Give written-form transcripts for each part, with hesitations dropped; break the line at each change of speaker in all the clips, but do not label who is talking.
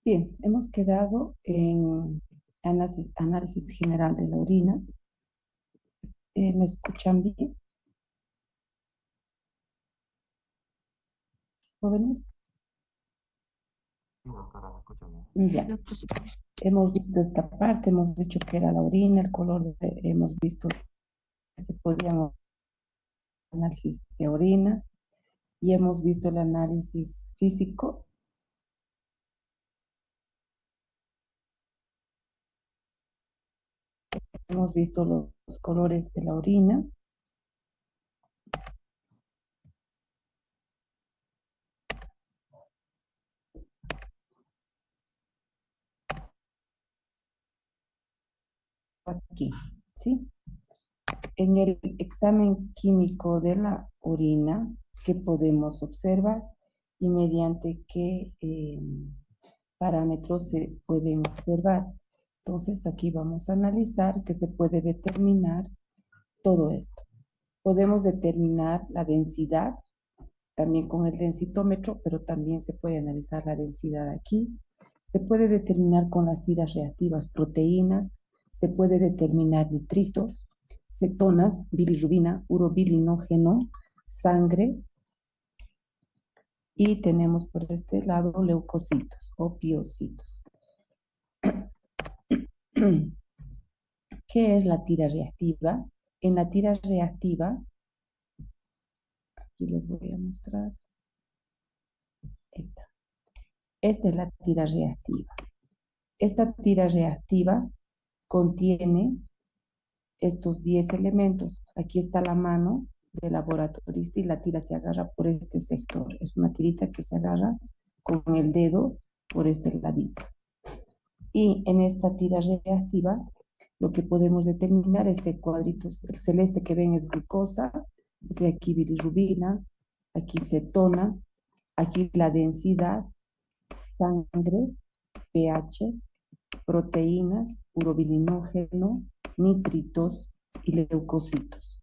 Bien, hemos quedado en análisis general de la orina. ¿Me escuchan bien, jóvenes?
Sí, doctora, me escucho bien.
Ya, hemos visto esta parte, hemos dicho que era la orina, el color, hemos visto que se podían análisis de orina y hemos visto el análisis físico. Hemos visto los colores de la orina. Aquí, ¿sí? En el examen químico de la orina, ¿qué podemos observar y mediante qué parámetros se pueden observar? Entonces, aquí vamos a analizar que se puede determinar todo esto. Podemos determinar la densidad, también con el densitómetro, pero también se puede analizar la densidad aquí. Se puede determinar con las tiras reactivas proteínas, se puede determinar nitritos, cetonas, bilirrubina, urobilinógeno, sangre, y tenemos por este lado leucocitos o piocitos. ¿Qué es la tira reactiva? En la tira reactiva, aquí les voy a mostrar esta. Esta es la tira reactiva. Esta tira reactiva contiene estos 10 elementos. Aquí está la mano del laboratorista y la tira se agarra por este sector. Es una tirita que se agarra con el dedo por este ladito. Y en esta tira reactiva, lo que podemos determinar, este cuadrito, el celeste que ven es glucosa, es de aquí bilirrubina, aquí cetona, aquí la densidad, sangre, pH, proteínas, urobilinógeno, nitritos y leucocitos.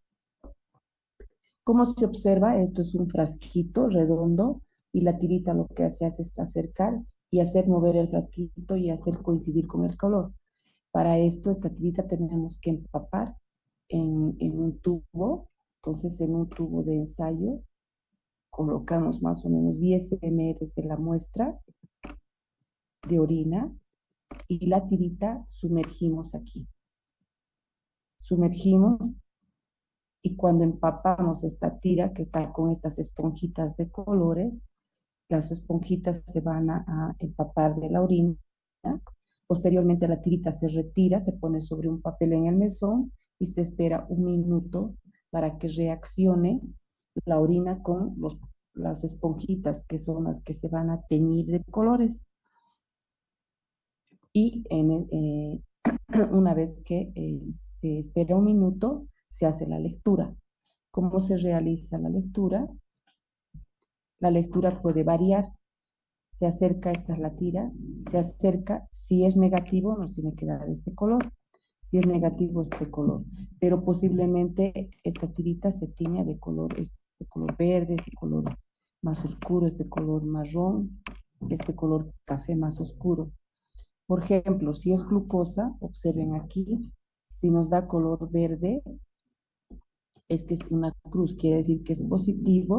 ¿Cómo se observa? Esto es un frasquito redondo y la tirita lo que hace es acercar y hacer mover el frasquito y hacer coincidir con el color. Para esto, esta tirita tenemos que empapar en un tubo. Entonces, en un tubo de ensayo, colocamos más o menos 10 ml de la muestra de orina y la tirita sumergimos aquí. Sumergimos y cuando empapamos esta tira que está con estas esponjitas de colores, las esponjitas se van a empapar de la orina. Posteriormente la tirita se retira, se pone sobre un papel en el mesón y se espera un minuto para que reaccione la orina con las esponjitas que son las que se van a teñir de colores. Y Una vez que se espera un minuto, se hace la lectura. ¿Cómo se realiza la lectura? La lectura puede variar. Se acerca, esta es la tira, se acerca, si es negativo nos tiene que dar este color, si es negativo este color, pero posiblemente esta tirita se tiña de color, este color verde, este color más oscuro, este color marrón, este color café más oscuro. Por ejemplo, si es glucosa, observen aquí, si nos da color verde, es que es una cruz, quiere decir que es positivo.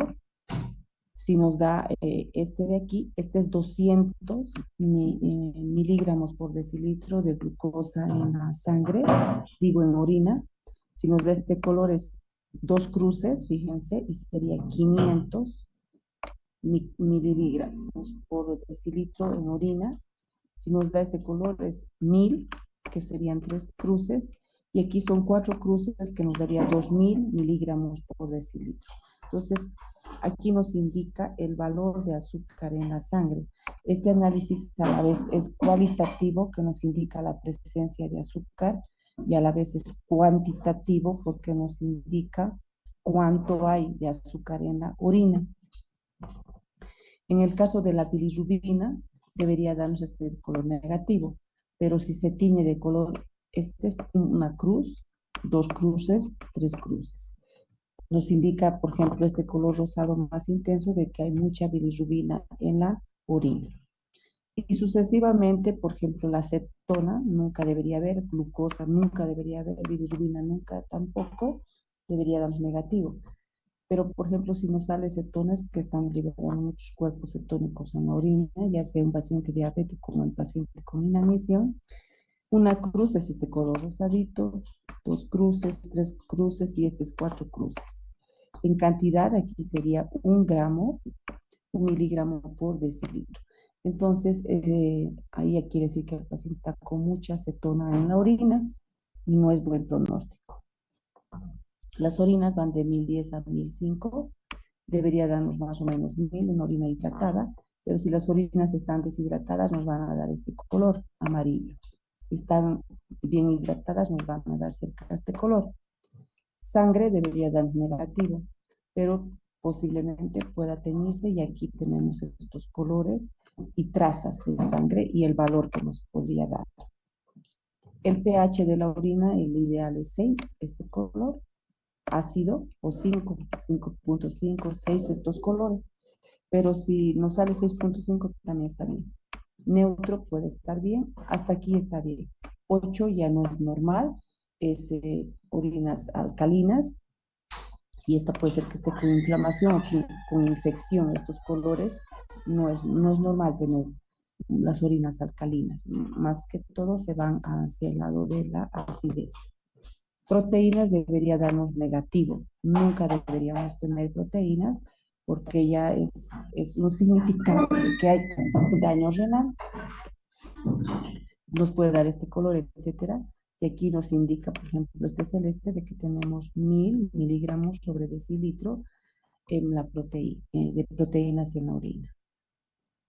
Si nos da este de aquí, este es 200 miligramos por decilitro de glucosa en la sangre, digo en orina. Si nos da este color es dos cruces, fíjense, y sería 500 miligramos por decilitro en orina. Si nos da este color es 1000, que serían tres cruces, y aquí son cuatro cruces que nos daría 2000 miligramos por decilitro. Entonces, aquí nos indica el valor de azúcar en la sangre. Este análisis a la vez es cualitativo, que nos indica la presencia de azúcar, y a la vez es cuantitativo, porque nos indica cuánto hay de azúcar en la orina. En el caso de la bilirrubina, debería darnos este color negativo, pero si se tiñe de color, este es una cruz, dos cruces, tres cruces. Nos indica, por ejemplo, este color rosado más intenso de que hay mucha bilirrubina en la orina. Y sucesivamente, por ejemplo, la cetona nunca debería haber, glucosa nunca debería haber, bilirrubina nunca tampoco, debería darnos negativo. Pero, por ejemplo, si nos sale cetonas, que están liberando muchos cuerpos cetónicos en la orina, ya sea un paciente diabético o un paciente con inanición, una cruz es este color rosadito, dos cruces, tres cruces y este es cuatro cruces. En cantidad, aquí sería 1 gramo, 1 miligramo por decilitro. Entonces, ahí ya quiere decir que el paciente está con mucha cetona en la orina y no es buen pronóstico. Las orinas van de 1010 a 1005, debería darnos más o menos 1000, una orina hidratada, pero si las orinas están deshidratadas nos van a dar este color amarillo. Si están bien hidratadas nos van a dar cerca de este color. Sangre debería darnos negativo, pero posiblemente pueda teñirse, y aquí tenemos estos colores y trazas de sangre y el valor que nos podría dar. El pH de la orina, el ideal es 6, este color, ácido o 5, 5.5, 6 estos colores. Pero si nos sale 6.5 también está bien. Neutro puede estar bien, hasta aquí está bien. 8 ya no es normal, es orinas alcalinas, y esta puede ser que esté con inflamación o con infección. Estos colores no es normal tener las orinas alcalinas. Más que todo se van hacia el lado de la acidez. Proteínas debería darnos negativo. Nunca deberíamos tener proteínas porque ya es un significado de que hay daño renal. Nos puede dar este color, etcétera. Y aquí nos indica, por ejemplo, este celeste de que tenemos 1000 miligramos sobre decilitro en la de proteínas en la orina.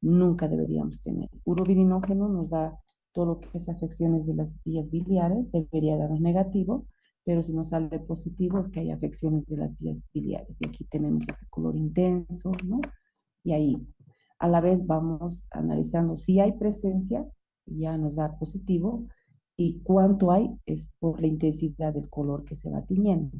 Nunca deberíamos tener. Urobilinógeno nos da todo lo que es afecciones de las vías biliares, debería darnos negativo, pero si nos sale positivo es que hay afecciones de las vías biliares. Y aquí tenemos este color intenso, ¿no? Y ahí a la vez vamos analizando si hay presencia, ya nos da positivo, y cuánto hay es por la intensidad del color que se va tiñendo.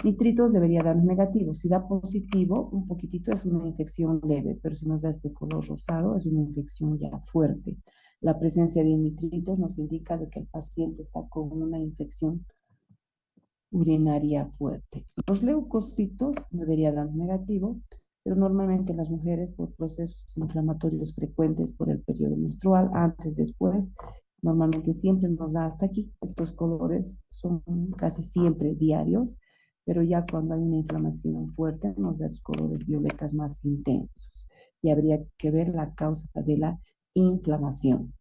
Nitritos debería darnos negativo. Si da positivo, un poquitito es una infección leve, pero si nos da este color rosado, es una infección ya fuerte. La presencia de nitritos nos indica de que el paciente está con una infección urinaria fuerte. Los leucocitos debería dar negativo, pero normalmente las mujeres por procesos inflamatorios frecuentes por el periodo menstrual, antes, después, normalmente siempre nos da hasta aquí. Estos colores son casi siempre diarios, pero ya cuando hay una inflamación fuerte nos da colores violetas más intensos, y habría que ver la causa de la inflamación.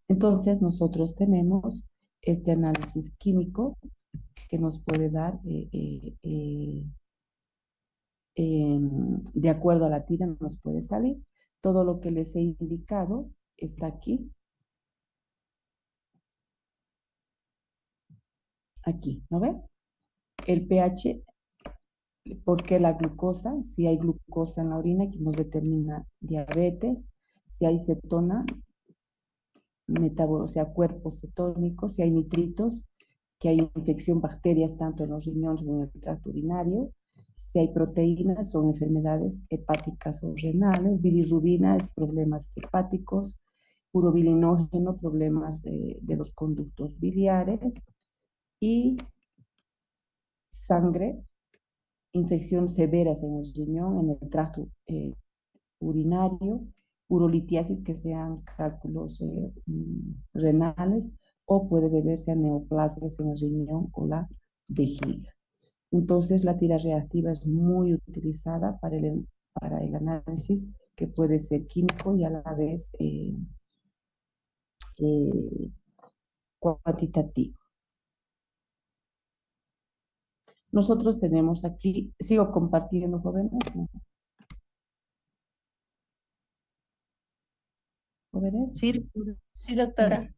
Entonces nosotros tenemos este análisis químico que nos puede dar, de acuerdo a la tira, nos puede salir. Todo lo que les he indicado está aquí. aquí, ¿no ve? El pH, ¿por qué la glucosa? Si hay glucosa en la orina, que nos determina diabetes. Si hay cetona, o sea, cuerpos cetónicos. Si hay nitritos, que hay infección, bacterias tanto en los riñones como en el tracto urinario. Si hay proteínas, son enfermedades hepáticas o renales. Bilirrubina es problemas hepáticos. Urobilinógeno, problemas de los conductos biliares. Y sangre, infecciones severas en el riñón, en el tracto urinario, urolitiasis, que sean cálculos renales, o puede deberse a neoplasias en el riñón o la vejiga. Entonces, la tira reactiva es muy utilizada para el análisis, que puede ser químico y a la vez eh, cuantitativo. Nosotros tenemos aquí, sigo compartiendo, jóvenes, ¿no? ¿Jóvenes?
Sí, sí,
Ya.
doctora.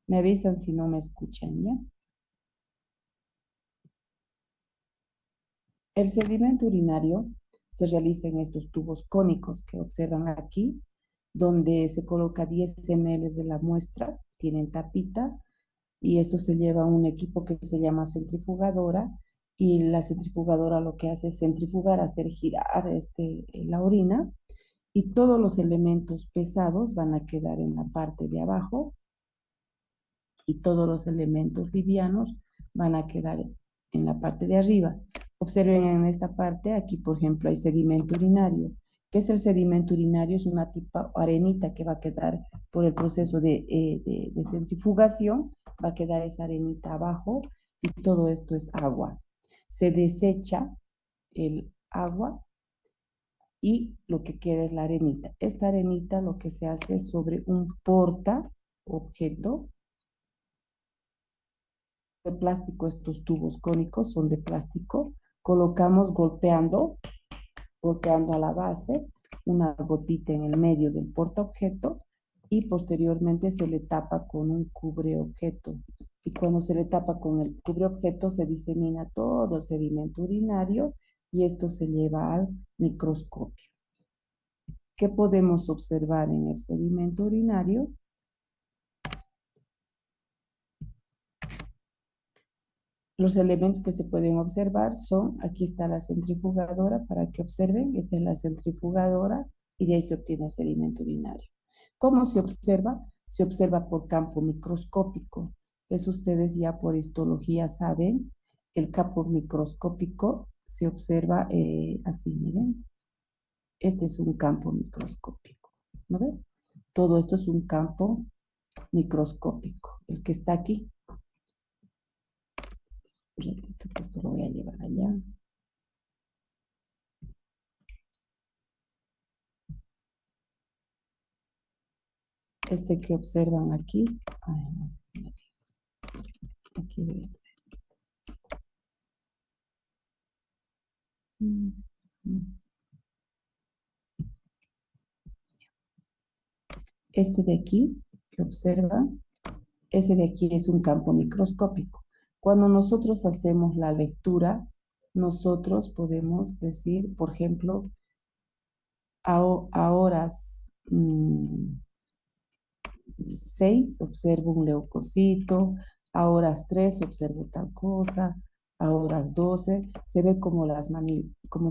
Me avisan si no me escuchan, ¿ya? El sedimento urinario se realiza en estos tubos cónicos que observan aquí, donde se coloca 10 ml de la muestra, tienen tapita, y eso se lleva a un equipo que se llama centrifugadora, y la centrifugadora lo que hace es centrifugar, hacer girar la orina, y todos los elementos pesados van a quedar en la parte de abajo, y todos los elementos livianos van a quedar en la parte de arriba. Observen en esta parte, aquí por ejemplo hay sedimento urinario. ¿Qué es el sedimento urinario? Es una tipo arenita que va a quedar por el proceso de centrifugación, va a quedar esa arenita abajo, y todo esto es agua. Se desecha el agua y lo que queda es la arenita. Esta arenita lo que se hace es sobre un porta objeto de plástico. Estos tubos cónicos son de plástico. Colocamos golpeando a la base, una gotita en el medio del portaobjeto, y posteriormente se le tapa con un cubreobjeto. Y cuando se le tapa con el cubreobjeto se disemina todo el sedimento urinario, y esto se lleva al microscopio. ¿Qué podemos observar en el sedimento urinario? Los elementos que se pueden observar son, aquí está la centrifugadora para que observen, esta es la centrifugadora, y de ahí se obtiene el sedimento urinario. ¿Cómo se observa? Se observa por campo microscópico. Eso ustedes ya por histología saben. El campo microscópico se observa así, miren. Este es un campo microscópico, ¿no ven? Todo esto es un campo microscópico. El que está aquí, un ratito que esto lo voy a llevar allá. Este que observan aquí, ay, no, aquí voy a traer. Este de aquí que observan, ese de aquí es un campo microscópico. Cuando nosotros hacemos la lectura, nosotros podemos decir, por ejemplo, a horas 6 observo un leucocito, a horas 3 observo tal cosa, a horas 12 se ve como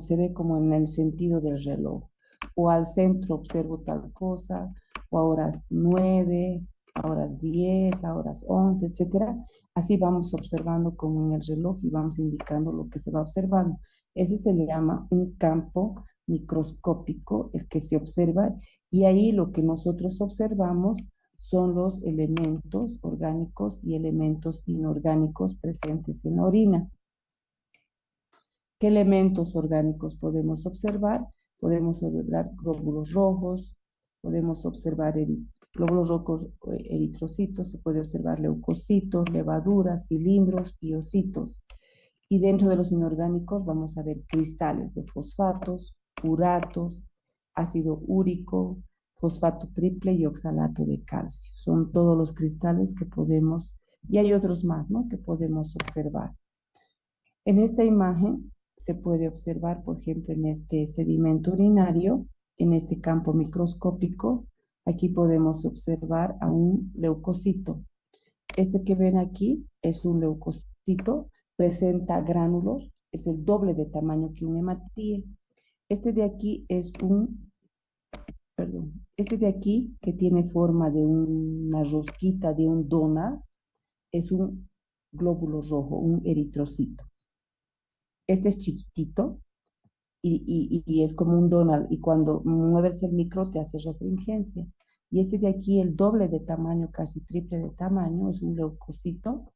se ve como en el sentido del reloj, o al centro observo tal cosa, o a horas 9, a horas 10, a horas 11, etcétera. Así vamos observando como en el reloj y vamos indicando lo que se va observando. Ese se le llama un campo microscópico, el que se observa, y ahí lo que nosotros observamos son los elementos orgánicos y elementos inorgánicos presentes en la orina. ¿Qué elementos orgánicos podemos observar? Podemos observar glóbulos rojos, podemos observar glóbulos rojos, eritrocitos, se puede observar leucocitos, levaduras, cilindros, piocitos. Y dentro de los inorgánicos vamos a ver cristales de fosfatos, uratos, ácido úrico, fosfato triple y oxalato de calcio. Son todos los cristales que podemos Y hay otros más, ¿no?, que podemos observar. En esta imagen se puede observar, por ejemplo, en este sedimento urinario, en este campo microscópico, aquí podemos observar a un leucocito. Este que ven aquí es un leucocito, presenta gránulos, es el doble de tamaño que un hematíe. Este de aquí es este de aquí que tiene forma de una rosquita, de un donut, es un glóbulo rojo, un eritrocito. Este es chiquitito y es como un donut y cuando mueves el micro te hace refringencia. Y este de aquí, el doble de tamaño, casi triple de tamaño, es un leucocito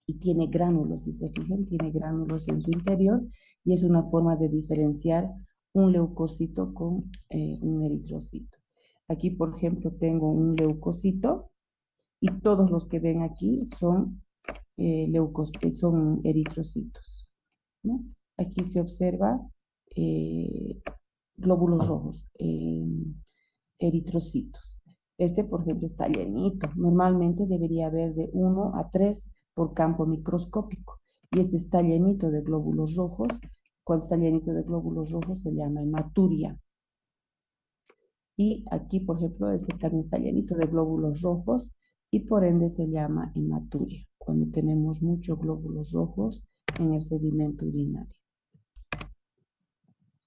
y tiene gránulos, si se fijan, tiene gránulos en su interior y es una forma de diferenciar un leucocito con un eritrocito. Aquí, por ejemplo, tengo un leucocito y todos los que ven aquí son, son eritrocitos, ¿no? Aquí se observa eh, glóbulos rojos, eritrocitos. Este, por ejemplo, está llenito. Normalmente debería haber de 1 a 3 por campo microscópico. Y este está llenito de glóbulos rojos. Cuando está llenito de glóbulos rojos se llama hematuria. Y aquí, por ejemplo, este también está llenito de glóbulos rojos y por ende se llama hematuria, cuando tenemos muchos glóbulos rojos en el sedimento urinario.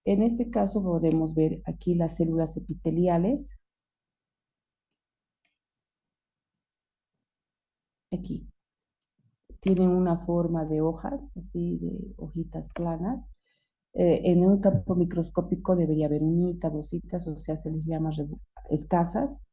En este caso podemos ver aquí las células epiteliales. Aquí. Tienen una forma de hojas, así de hojitas planas. En un campo microscópico debería haber unita, dositas, o sea, se les llama escasas,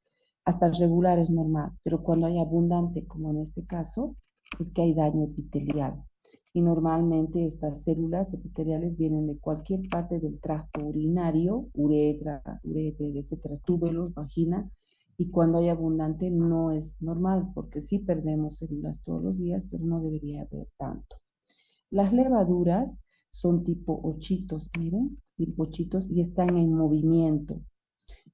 hasta regular es normal, pero cuando hay abundante, como en este caso, es que hay daño epitelial. Y normalmente estas células epiteliales vienen de cualquier parte del tracto urinario, uretra, etcétera, túbulos, vagina, y cuando hay abundante no es normal, porque sí perdemos células todos los días, pero no debería haber tanto. Las levaduras son tipo ochitos, miren, tipo ochitos, y están en movimiento.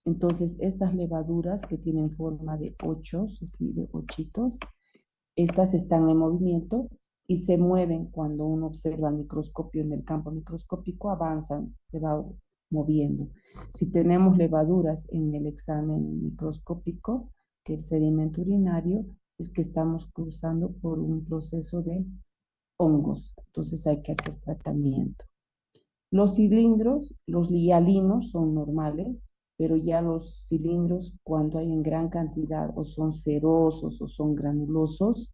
Entonces, estas levaduras que tienen forma de ochos, así de ochitos, estas están en movimiento y se mueven cuando uno observa el microscopio en el campo microscópico, avanzan, se va moviendo. Si tenemos levaduras en el examen microscópico, que el sedimento urinario, es que estamos cruzando por un proceso de hongos, entonces hay que hacer tratamiento. Los cilindros, los hialinos son normales, pero ya los cilindros cuando hay en gran cantidad o son cerosos o son granulosos,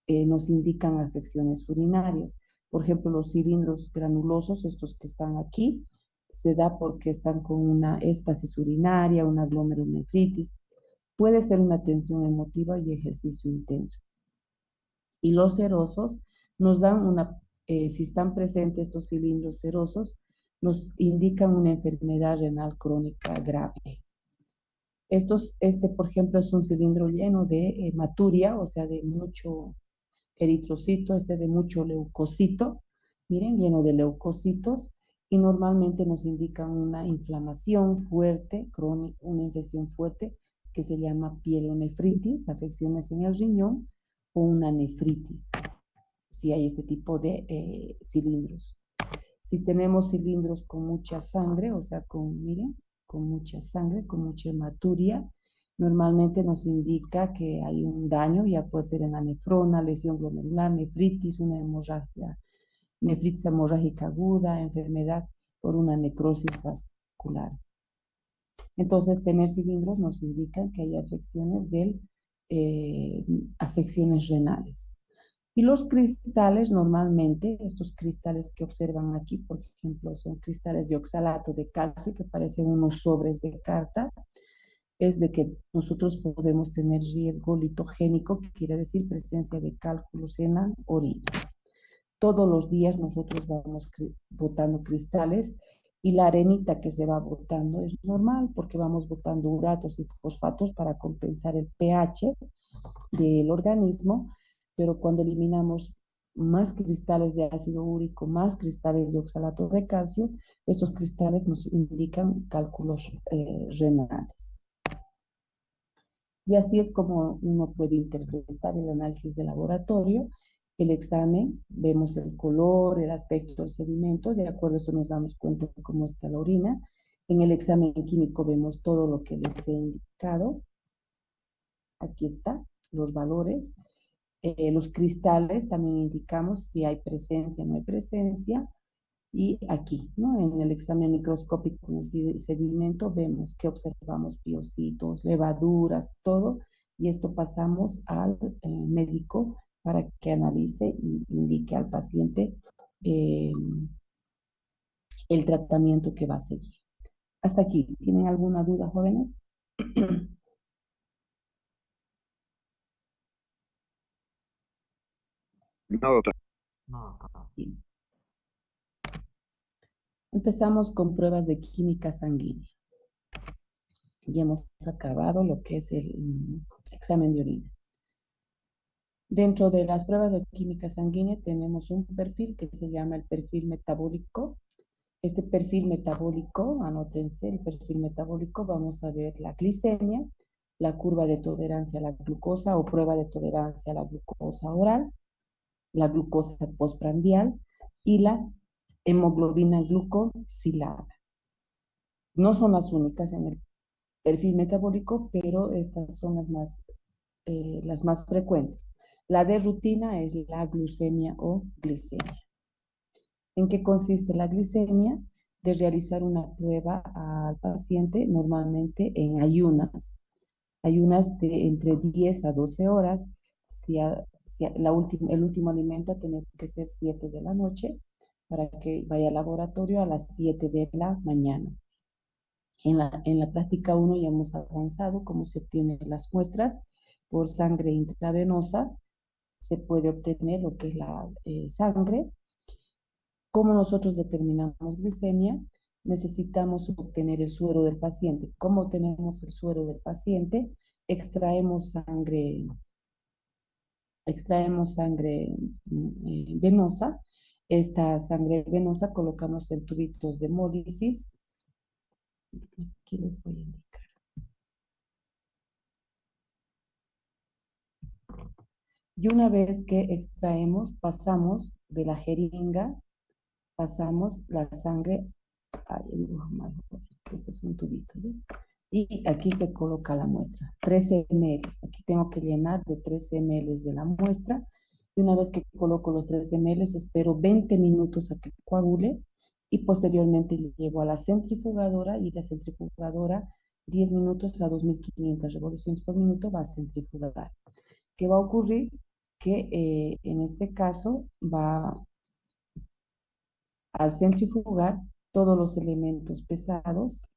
nos indican afecciones urinarias. Por ejemplo, los cilindros granulosos, estos que están aquí, se da porque están con una éstasis urinaria, una glomerulonefritis. Puede ser una tensión emotiva y ejercicio intenso. Y los serosos nos dan si están presentes estos cilindros serosos, nos indican una enfermedad renal crónica grave. Por ejemplo, es un cilindro lleno de hematuria, o sea, de mucho eritrocito, de mucho leucocito, miren, lleno de leucocitos, y normalmente nos indican una inflamación fuerte, crónica, una infección fuerte, que se llama pielonefritis, afecciones en el riñón, o una nefritis, si hay este tipo de cilindros. Si tenemos cilindros con mucha sangre, o sea, miren, con mucha sangre, con mucha hematuria, normalmente nos indica que hay un daño, ya puede ser en la nefrona, lesión glomerular, nefritis, una hemorragia, nefritis hemorrágica aguda, enfermedad por una necrosis vascular. Entonces, tener cilindros nos indica que hay afecciones renales. Y los cristales, normalmente, estos cristales que observan aquí, por ejemplo, son cristales de oxalato de calcio que parecen unos sobres de carta, es de que nosotros podemos tener riesgo litogénico, que quiere decir presencia de cálculos en la orina. Todos los días nosotros vamos botando cristales y la arenita que se va botando es normal porque vamos botando uratos y fosfatos para compensar el pH del organismo, pero cuando eliminamos más cristales de ácido úrico, más cristales de oxalato de calcio, estos cristales nos indican cálculos renales. Y así es como uno puede interpretar el análisis de laboratorio. El examen, vemos el color, el aspecto del sedimento, de acuerdo a eso nos damos cuenta de cómo está la orina. En el examen químico vemos todo lo que les he indicado. Aquí está, los valores. Los cristales también indicamos si hay presencia o no hay presencia. Y aquí, ¿no? En el examen microscópico en el sedimento vemos que observamos piocitos, levaduras, todo, y esto pasamos al médico para que analice y indique al paciente eh, el tratamiento que va a seguir. Hasta aquí, ¿tienen alguna duda, jóvenes?
No, doctor.
No, doctora.
Bien. Empezamos con pruebas de química sanguínea. Ya hemos acabado lo que es el examen de orina. Dentro de las pruebas de química sanguínea tenemos un perfil que se llama el perfil metabólico. Este perfil metabólico, anótense, el perfil metabólico, vamos a ver la glicemia, la curva de tolerancia a la glucosa o prueba de tolerancia a la glucosa oral, la glucosa postprandial y la hemoglobina glucosilada. No son las únicas en el perfil metabólico, pero estas son las más frecuentes. La de rutina es la glucemia o glicemia. ¿En qué consiste la glicemia? De realizar una prueba al paciente normalmente en ayunas. Ayunas de entre 10 a 12 horas. El último alimento tiene que ser 7 de la noche para que vaya al laboratorio a las 7 de la mañana. En la práctica 1 ya hemos avanzado cómo se obtienen las muestras por sangre intravenosa. Se puede obtener lo que es la sangre. ¿Cómo nosotros determinamos glicemia? Necesitamos obtener el suero del paciente. ¿Cómo obtenemos el suero del paciente? Extraemos sangre venosa. Esta sangre venosa colocamos en tubitos de hemólisis. Aquí les voy a indicar. Y una vez que extraemos, pasamos de la jeringa, pasamos la sangre, esto es un tubito, ¿sí? Y aquí se coloca la muestra, 13 ml. Aquí tengo que llenar de 13 ml de la muestra. Y una vez que coloco los 13 ml, espero 20 minutos a que coagule y posteriormente llevo a la centrifugadora y la centrifugadora 10 minutos a 2500 revoluciones por minuto va a centrifugar. ¿Qué va a ocurrir? Que en este caso va al centrifugar todos los elementos pesados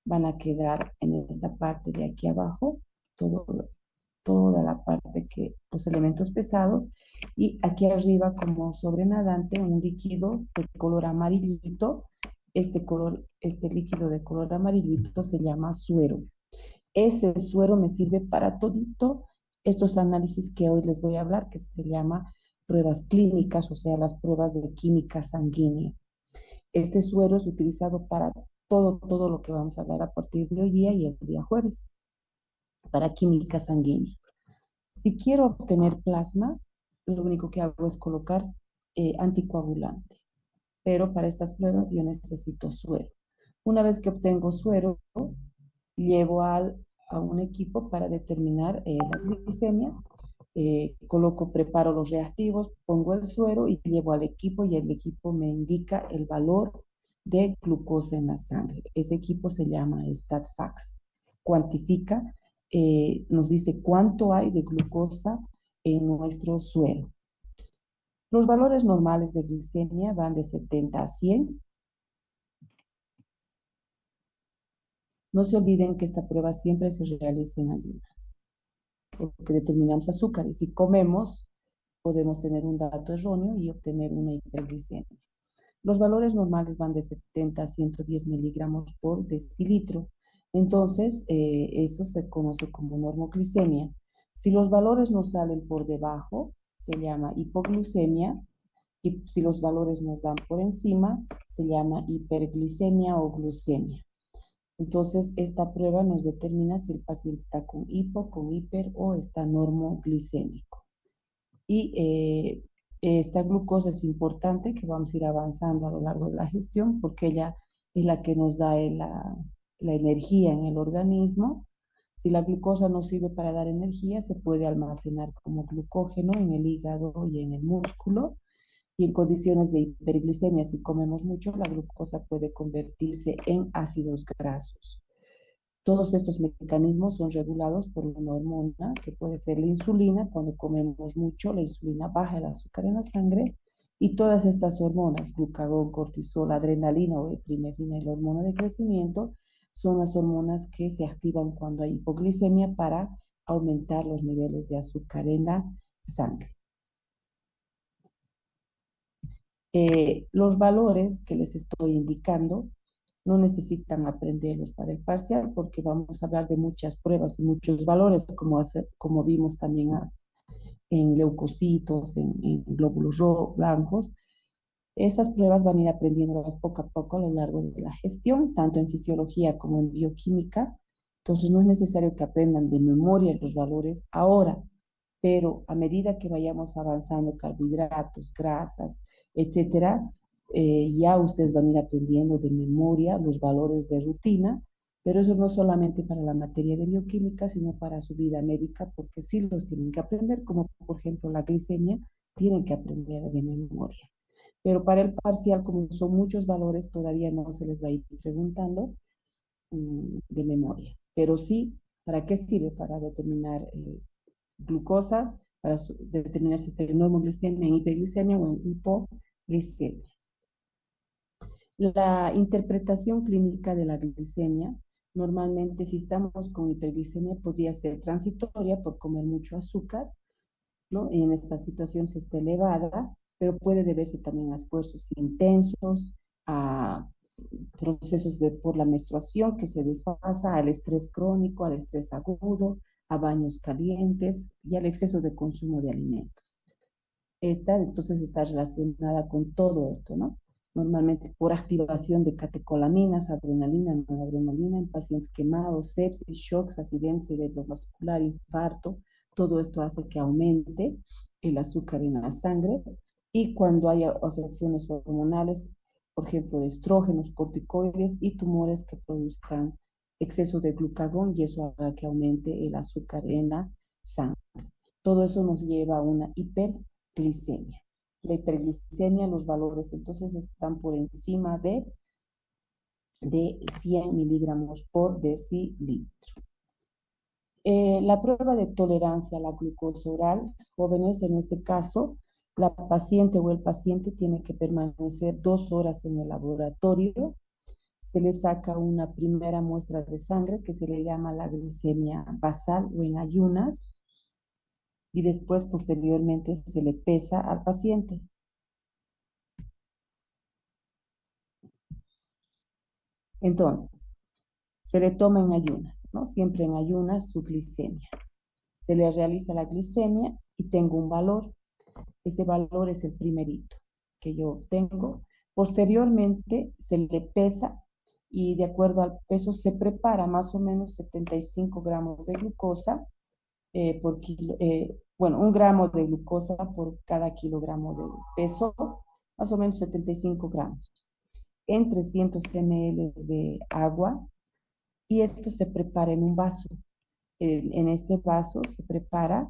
van a quedar en esta parte de aquí abajo, toda la parte que los elementos pesados y aquí arriba como sobrenadante un líquido de color amarillito. Este líquido de color amarillito se llama suero. Ese suero me sirve para todito estos análisis que hoy les voy a hablar, que se llama pruebas clínicas, o sea, las pruebas de química sanguínea. Este suero es utilizado para todo lo que vamos a hablar a partir de hoy día y el día jueves, para química sanguínea. Si quiero obtener plasma, lo único que hago es colocar anticoagulante, pero para estas pruebas yo necesito suero. Una vez que obtengo suero, llevo a un equipo para determinar la glicemia. Preparo los reactivos, pongo el suero y llevo al equipo y el equipo me indica el valor de glucosa en la sangre. Ese equipo se llama StatFax. Cuantifica, nos dice cuánto hay de glucosa en nuestro suero. Los valores normales de glicemia van de 70 a 100. No se olviden que esta prueba siempre se realiza en ayunas, porque determinamos azúcar y si comemos podemos tener un dato erróneo y obtener una hiperglicemia. Los valores normales van de 70 a 110 miligramos por decilitro. Entonces, eso se conoce como normoglicemia. Si los valores no salen por debajo, se llama hipoglucemia. Y si los valores nos dan por encima, se llama hiperglicemia o glucemia. Entonces, esta prueba nos determina si el paciente está con hipo, con hiper o está normoglicémico. Y esta glucosa es importante, que vamos a ir avanzando a lo largo de la gestión, porque ella es la que nos da la energía en el organismo. Si la glucosa no sirve para dar energía, se puede almacenar como glucógeno en el hígado y en el músculo. Y en condiciones de hiperglicemia, si comemos mucho, la glucosa puede convertirse en ácidos grasos. Todos estos mecanismos son regulados por una hormona que puede ser la insulina. Cuando comemos mucho, la insulina baja el azúcar en la sangre y todas estas hormonas, glucagón, cortisol, adrenalina o epinefrina y la hormona de crecimiento, son las hormonas que se activan cuando hay hipoglicemia para aumentar los niveles de azúcar en la sangre. Los valores que les estoy indicando no necesitan aprenderlos para el parcial porque vamos a hablar de muchas pruebas y muchos valores, como vimos también en leucocitos, en glóbulos blancos. Esas pruebas van a ir aprendiéndolas poco a poco a lo largo de la gestión, tanto en fisiología como en bioquímica. Entonces no es necesario que aprendan de memoria los valores ahora, pero a medida que vayamos avanzando, carbohidratos, grasas, etcétera, ya ustedes van a ir aprendiendo de memoria los valores de rutina, pero eso no solamente para la materia de bioquímica, sino para su vida médica, porque sí los tienen que aprender, como por ejemplo la glicemia, tienen que aprender de memoria. Pero para el parcial, como son muchos valores, todavía no se les va a ir preguntando de memoria. Pero sí, ¿para qué sirve? Para determinar glucosa, para determinar si está en normoglicemia, en hiperglicemia o en hipoglicemia. La interpretación clínica de la glicemia, normalmente si estamos con hiperglicemia, podría ser transitoria por comer mucho azúcar, ¿no? Y en esta situación se está elevada, pero puede deberse también a esfuerzos intensos, a procesos por la menstruación que se desfasa, al estrés crónico, al estrés agudo, a baños calientes y al exceso de consumo de alimentos. Esta entonces está relacionada con todo esto, ¿no? Normalmente por activación de catecolaminas, adrenalina, noradrenalina en pacientes quemados, sepsis, shocks, accidente cerebrovascular, infarto. Todo esto hace que aumente el azúcar en la sangre y cuando haya afecciones hormonales, por ejemplo, de estrógenos, corticoides y tumores que produzcan exceso de glucagón y eso haga que aumente el azúcar en la sangre. Todo eso nos lleva a una hiperglicemia. La hiperglicemia, los valores entonces están por encima de 100 miligramos por decilitro. La prueba de tolerancia a la glucosa oral, jóvenes, en este caso, la paciente o el paciente tiene que permanecer 2 horas en el laboratorio. Se le saca una primera muestra de sangre que se le llama la glicemia basal o en ayunas y después posteriormente se le pesa al paciente. Entonces, se le toma en ayunas, ¿no? Siempre en ayunas su glicemia. Se le realiza la glicemia y tengo un valor. Ese valor es el primerito que yo tengo. Posteriormente se le pesa y de acuerdo al peso se prepara más o menos 75 gramos de glucosa por kilo, bueno, 1 gramo de glucosa por cada kilogramo de peso, más o menos 75 gramos, en 300 ml de agua y esto se prepara en un vaso. En este vaso se prepara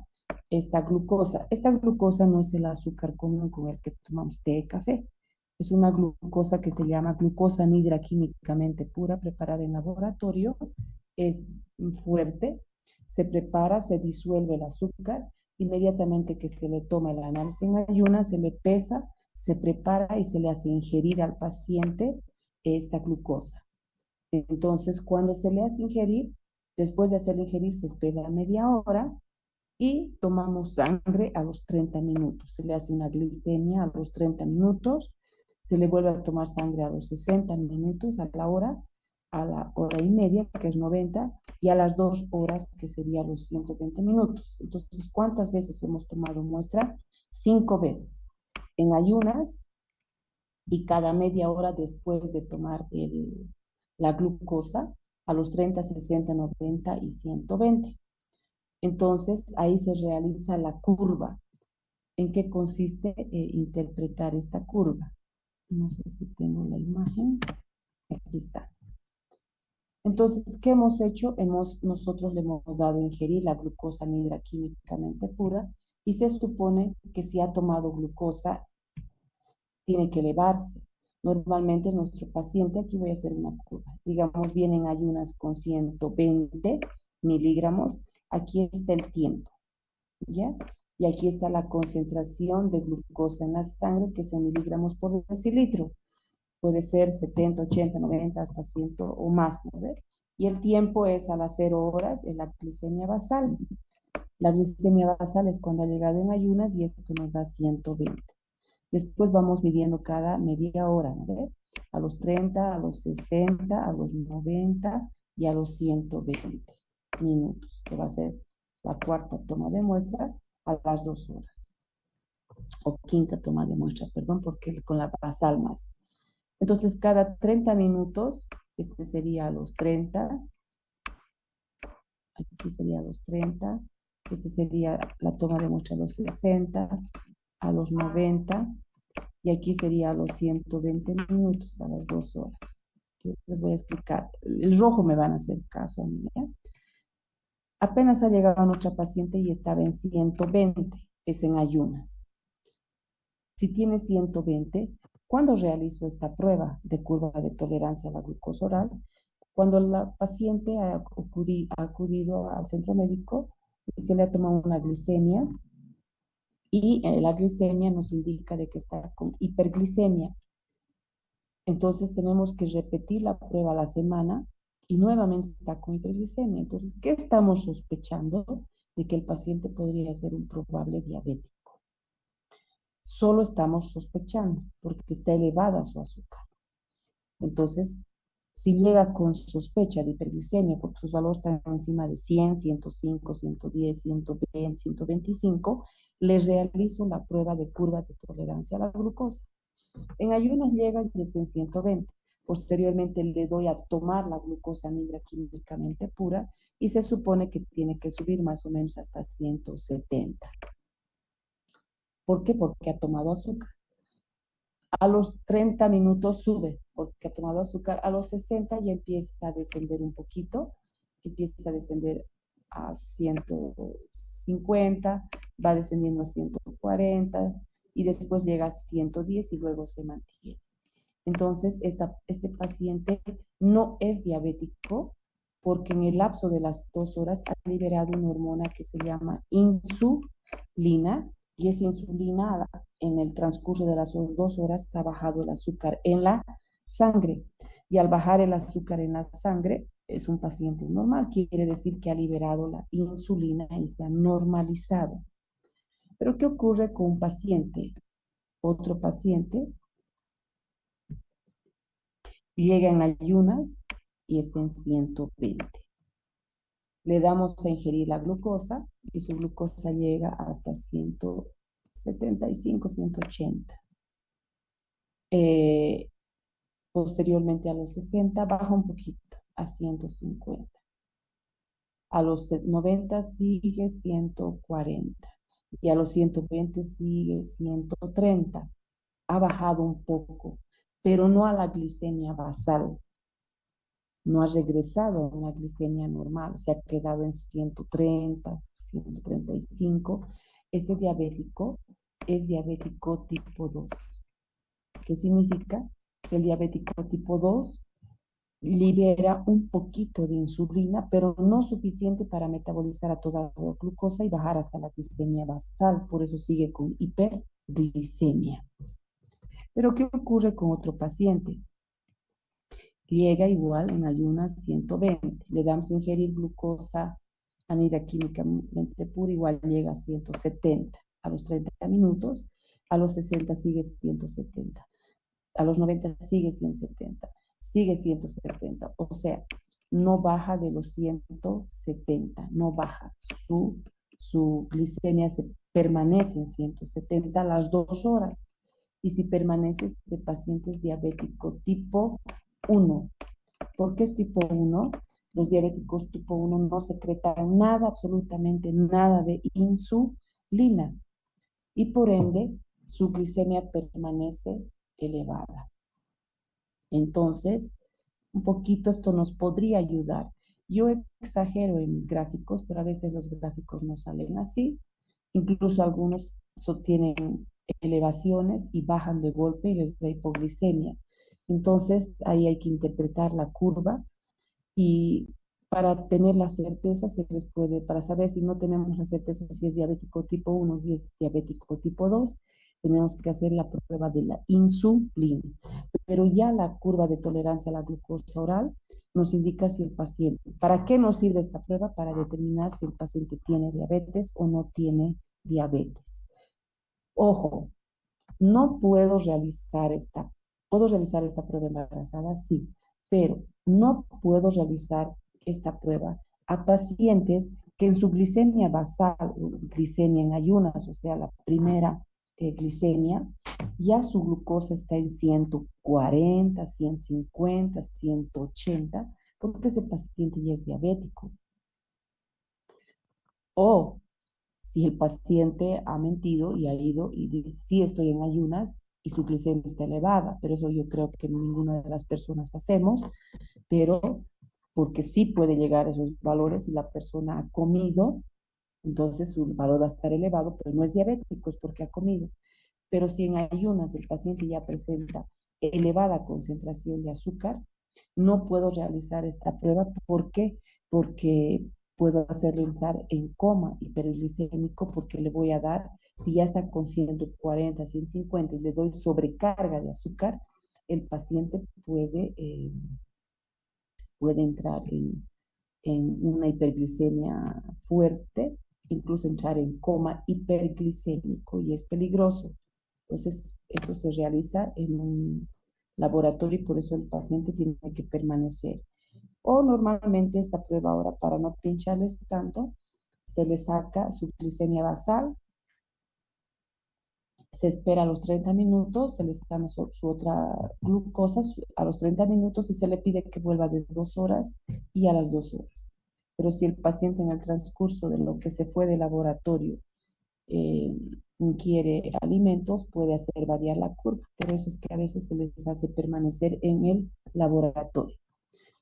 esta glucosa. Esta glucosa no es el azúcar común con el que tomamos té y café. Es una glucosa que se llama glucosa anhidra químicamente pura, preparada en laboratorio. Es fuerte, se prepara, se disuelve el azúcar. Inmediatamente que se le toma el análisis en ayunas, se le pesa, se prepara y se le hace ingerir al paciente esta glucosa. Entonces, cuando se le hace ingerir, después de hacerle ingerir, se espera media hora y tomamos sangre a los 30 minutos. Se le hace una glicemia a los 30 minutos, se le vuelve a tomar sangre a los 60 minutos, a la hora y media, que es 90, y a las 2 horas, que serían los 120 minutos. Entonces, ¿cuántas veces hemos tomado muestra? 5 veces. En ayunas y cada media hora después de tomar la glucosa a los 30, 60, 90 y 120. Entonces, ahí se realiza la curva. ¿En qué consiste interpretar esta curva? No sé si tengo la imagen. Aquí está. Entonces, ¿qué hemos hecho? Nosotros le hemos dado a ingerir la glucosa anhidra químicamente pura y se supone que si ha tomado glucosa, tiene que elevarse. Normalmente nuestro paciente, aquí voy a hacer una curva, digamos, vienen ayunas con 120 miligramos, aquí está el tiempo, ¿ya? Y aquí está la concentración de glucosa en la sangre, que es en miligramos por decilitro. Puede ser 70, 80, 90, hasta 100 o más, ¿no ve? Y el tiempo es a las 0 horas en la glicemia basal. La glicemia basal es cuando ha llegado en ayunas y esto nos da 120. Después vamos midiendo cada media hora, ¿no ve? A los 30, a los 60, a los 90 y a los 120 minutos, que va a ser la cuarta toma de muestra a las 2 horas. O quinta toma de muestra, perdón, porque con la basal más. Entonces, cada 30 minutos, este sería a los 30, aquí sería a los 30, este sería la toma de muestra a los 60, a los 90, y aquí sería a los 120 minutos, a las 2 horas. Yo les voy a explicar. El rojo me van a hacer caso a mí, ¿ya? Apenas ha llegado nuestra paciente y estaba en 120, es en ayunas. Si tiene 120, ¿cuándo realizo esta prueba de curva de tolerancia a la glucosa oral? Cuando la paciente ha acudido al centro médico y se le ha tomado una glicemia y la glicemia nos indica de que está con hiperglicemia. Entonces tenemos que repetir la prueba a la semana y nuevamente está con hiperglicemia. Entonces, ¿qué estamos sospechando? De que el paciente podría ser un probable diabético. Solo estamos sospechando porque está elevada su azúcar. Entonces, si llega con sospecha de hiperglicemia porque sus valores están encima de 100, 105, 110, 120, 125, les realizo la prueba de curva de tolerancia a la glucosa. En ayunas llega y está en 120. Posteriormente le doy a tomar la glucosa anhidra químicamente pura y se supone que tiene que subir más o menos hasta 170. ¿Por qué? Porque ha tomado azúcar. A los 30 minutos sube porque ha tomado azúcar. A los 60 ya empieza a descender un poquito, empieza a descender a 150, va descendiendo a 140 y después llega a 110 y luego se mantiene. Entonces, este paciente no es diabético porque en el lapso de las 2 horas ha liberado una hormona que se llama insulina y esa insulina en el transcurso de las 2 horas ha bajado el azúcar en la sangre. Y al bajar el azúcar en la sangre es un paciente normal, quiere decir que ha liberado la insulina y se ha normalizado. Pero ¿qué ocurre con un paciente? Otro paciente llega en ayunas y está en 120. Le damos a ingerir la glucosa y su glucosa llega hasta 175, 180. Posteriormente a los 60 baja un poquito a 150. A los 90 sigue 140 y a los 120 sigue 130. Ha bajado un poco, pero no a la glicemia basal. No ha regresado a una glicemia normal, se ha quedado en 130, 135. Este diabético es diabético tipo 2. ¿Qué significa? Que el diabético tipo 2 libera un poquito de insulina, pero no suficiente para metabolizar a toda la glucosa y bajar hasta la glicemia basal. Por eso sigue con hiperglicemia. Pero ¿qué ocurre con otro paciente? Llega igual en ayunas 120. Le damos a ingerir glucosa anhidra químicamente pura, igual llega a 170. A los 30 minutos, a los 60 sigue 170. A los 90 sigue 170. Sigue 170. O sea, no baja de los 170. No baja. Su glicemia permanece en 170 a las 2 horas. Y si permanece, este paciente es diabético tipo 1. ¿Por qué es tipo 1? Los diabéticos tipo 1 no secretan nada, absolutamente nada de insulina y por ende su glicemia permanece elevada. Entonces, un poquito esto nos podría ayudar. Yo exagero en mis gráficos, pero a veces los gráficos no salen así. Incluso algunos tienen elevaciones y bajan de golpe y les da hipoglicemia. Entonces, ahí hay que interpretar la curva y para tener la certeza se les puede, para saber si no tenemos la certeza si es diabético tipo 1 si es diabético tipo 2 tenemos que hacer la prueba de la insulina. Pero ya la curva de tolerancia a la glucosa oral nos indica si el paciente, ¿para qué nos sirve esta prueba? Para determinar si el paciente tiene diabetes o no tiene diabetes. Ojo, no puedo realizar esta prueba embarazada, sí, pero no puedo realizar esta prueba a pacientes que en su glicemia basal, glicemia en ayunas, o sea, la primera glicemia, ya su glucosa está en 140, 150, 180, porque ese paciente ya es diabético. O si el paciente ha mentido y ha ido y dice, sí, estoy en ayunas y su glicemia está elevada, pero eso yo creo que ninguna de las personas hacemos, pero porque sí puede llegar a esos valores si la persona ha comido, entonces su valor va a estar elevado, pero no es diabético, es porque ha comido. Pero si en ayunas el paciente ya presenta elevada concentración de azúcar, no puedo realizar esta prueba. ¿Por qué? Porque puedo hacerlo entrar en coma hiperglicémico porque le voy a dar, si ya está con 140, 150 y le doy sobrecarga de azúcar, el paciente puede entrar en una hiperglicemia fuerte, incluso entrar en coma hiperglicémico y es peligroso. Entonces, eso se realiza en un laboratorio y por eso el paciente tiene que permanecer. O normalmente esta prueba ahora, para no pincharles tanto, se le saca su glicemia basal, se espera a los 30 minutos, se le saca su otra glucosa a los 30 minutos y se le pide que vuelva de 2 horas y a las 2 horas. Pero si el paciente en el transcurso de lo que se fue de laboratorio ingiere alimentos, puede hacer variar la curva. Por eso es que a veces se les hace permanecer en el laboratorio.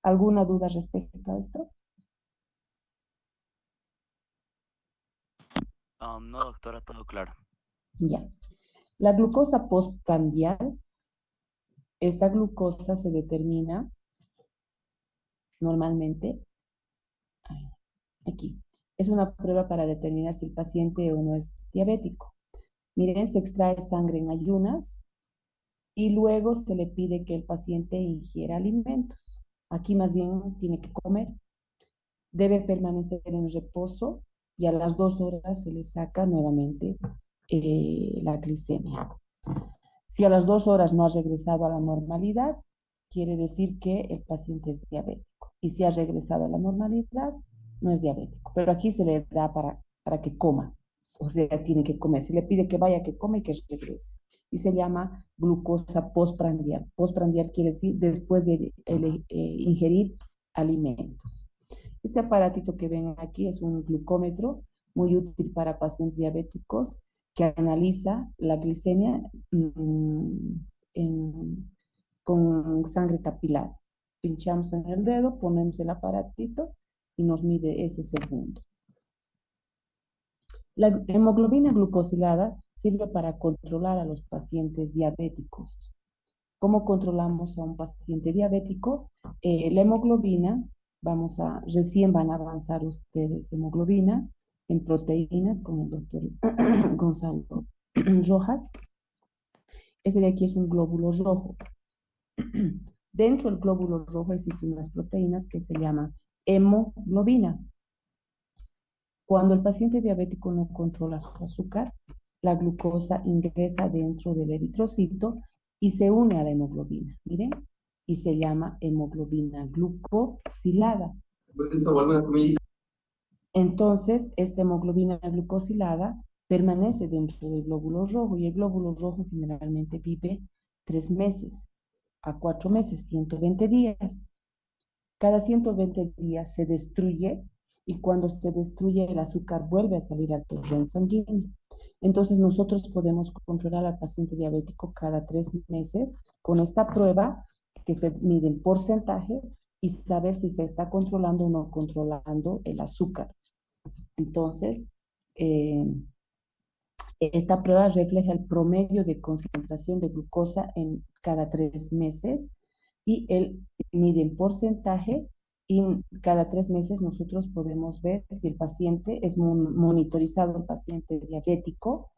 ¿Alguna duda respecto a esto?
No, doctora, todo claro.
Ya. La glucosa postprandial, esta glucosa se determina normalmente aquí. Es una prueba para determinar si el paciente o no es diabético. Miren, se extrae sangre en ayunas y luego se le pide que el paciente ingiera alimentos. Aquí más bien tiene que comer. Debe permanecer en reposo y a las 2 horas se le saca nuevamente la glicemia. Si a las 2 horas no ha regresado a la normalidad, quiere decir que el paciente es diabético. Y si ha regresado a la normalidad, no es diabético. Pero aquí se le da para que coma. O sea, tiene que comer. Se le pide que vaya, que coma y que regrese. Y se llama glucosa postprandial. Postprandial quiere decir después de ingerir alimentos. Este aparatito que ven aquí es un glucómetro muy útil para pacientes diabéticos que analiza la glicemia en, con sangre capilar. Pinchamos en el dedo, ponemos el aparatito y nos mide ese segundo. La hemoglobina glucosilada sirve para controlar a los pacientes diabéticos. ¿Cómo controlamos a un paciente diabético? La hemoglobina, recién van a avanzar ustedes hemoglobina en proteínas con el doctor Gonzalo Rojas. Ese de aquí es un glóbulo rojo. Dentro del glóbulo rojo existen unas proteínas que se llaman hemoglobina. Cuando el paciente diabético no controla su azúcar, la glucosa ingresa dentro del eritrocito y se une a la hemoglobina, miren, y se llama hemoglobina glucosilada. Entonces, esta hemoglobina glucosilada permanece dentro del glóbulo rojo y el glóbulo rojo generalmente vive 3 meses a 4 meses, 120 días. Cada 120 días se destruye y cuando se destruye el azúcar vuelve a salir al torrente sanguíneo. Entonces nosotros podemos controlar al paciente diabético cada 3 meses con esta prueba que se mide en porcentaje y saber si se está controlando o no controlando el azúcar. Entonces, esta prueba refleja el promedio de concentración de glucosa en cada 3 meses y él mide en porcentaje y cada 3 meses nosotros podemos ver si el paciente es monitorizado, el paciente diabético,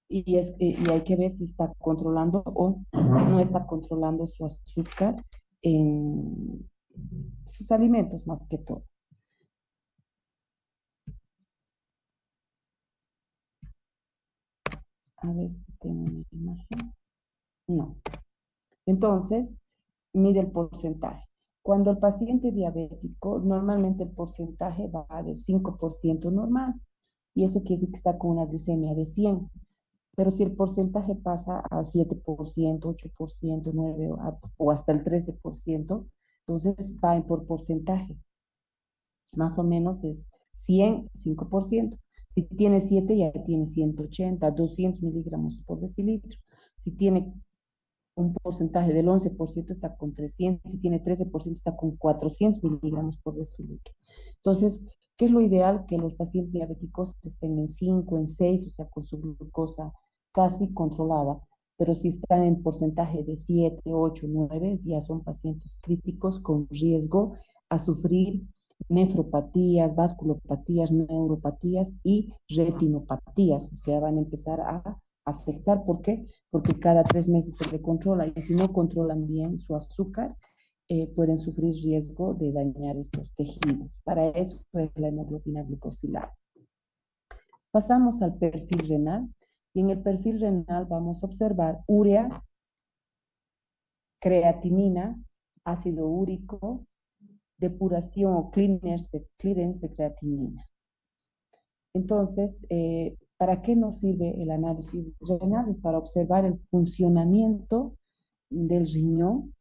y hay que ver si está controlando o no está controlando su azúcar en sus alimentos más que todo. A ver si tengo una imagen. No. Entonces, mide el porcentaje. Cuando el paciente diabético, normalmente el porcentaje va del 5% normal, y eso quiere decir que está con una glicemia de 100. Pero si el porcentaje pasa a 7%, 8%, 9% o hasta el 13%, entonces va en por porcentaje. Más o menos es 100, 5%. Si tiene 7, ya tiene 180, 200 miligramos por decilitro. Si tiene un porcentaje del 11% está con 300, si tiene 13% está con 400 miligramos por decilitro. Entonces, ¿qué es lo ideal? Que los pacientes diabéticos estén en 5, en 6, o sea, con su glucosa casi controlada. Pero si están en porcentaje de 7, 8, 9, ya son pacientes críticos con riesgo a sufrir nefropatías, vasculopatías, neuropatías y retinopatías. O sea, van a empezar a afectar. ¿Por qué? Porque cada 3 meses se le controla y si no controlan bien su azúcar, pueden sufrir riesgo de dañar estos tejidos. Para eso es la hemoglobina glucosilada. Pasamos al perfil renal y en el perfil renal vamos a observar urea, creatinina, ácido úrico, depuración o clearance de creatinina. Entonces, ¿para qué nos sirve el análisis renal? Es para observar el funcionamiento del riñón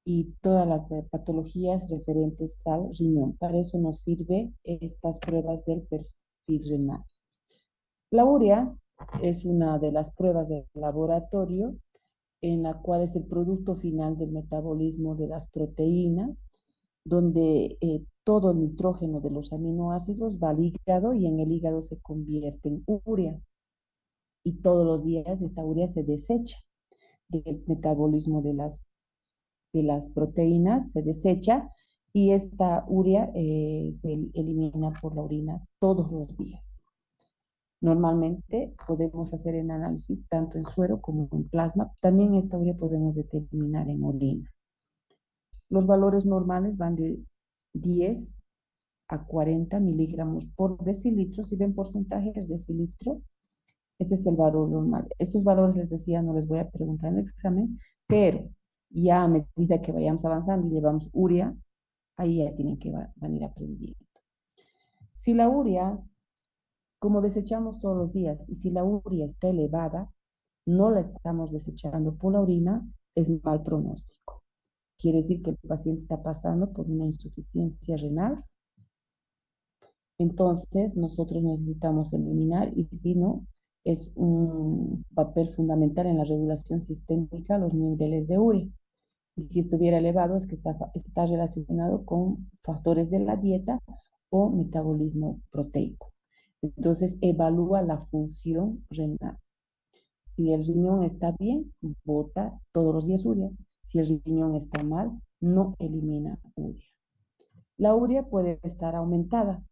y todas las patologías referentes al riñón. Para eso nos sirve estas pruebas del perfil renal. La urea es una de las pruebas de laboratorio en la cual es el producto final del metabolismo de las proteínas, donde todo el nitrógeno de los aminoácidos va al hígado y en el hígado se convierte en urea. Y todos los días esta urea se desecha del metabolismo de las proteínas, se desecha y esta urea se elimina por la orina todos los días. Normalmente podemos hacer el análisis tanto en suero como en plasma. También esta urea podemos determinar en orina. Los valores normales van de 10 a 40 miligramos por decilitro. Si ven porcentajes decilitro, este es el valor normal. Estos valores, les decía, no les voy a preguntar en el examen, pero ya a medida que vayamos avanzando y llevamos urea, ahí ya tienen que van a ir aprendiendo. Si la urea, como desechamos todos los días, y si la urea está elevada, no la estamos desechando por la orina, es mal pronóstico. Quiere decir que el paciente está pasando por una insuficiencia renal. Entonces, nosotros necesitamos eliminar, y si no, es un papel fundamental en la regulación sistémica los niveles de urea. Y si estuviera elevado, es que está relacionado con factores de la dieta o metabolismo proteico. Entonces, evalúa la función renal. Si el riñón está bien, bota todos los días urea. Si el riñón está mal, no elimina urea. La urea puede estar aumentada.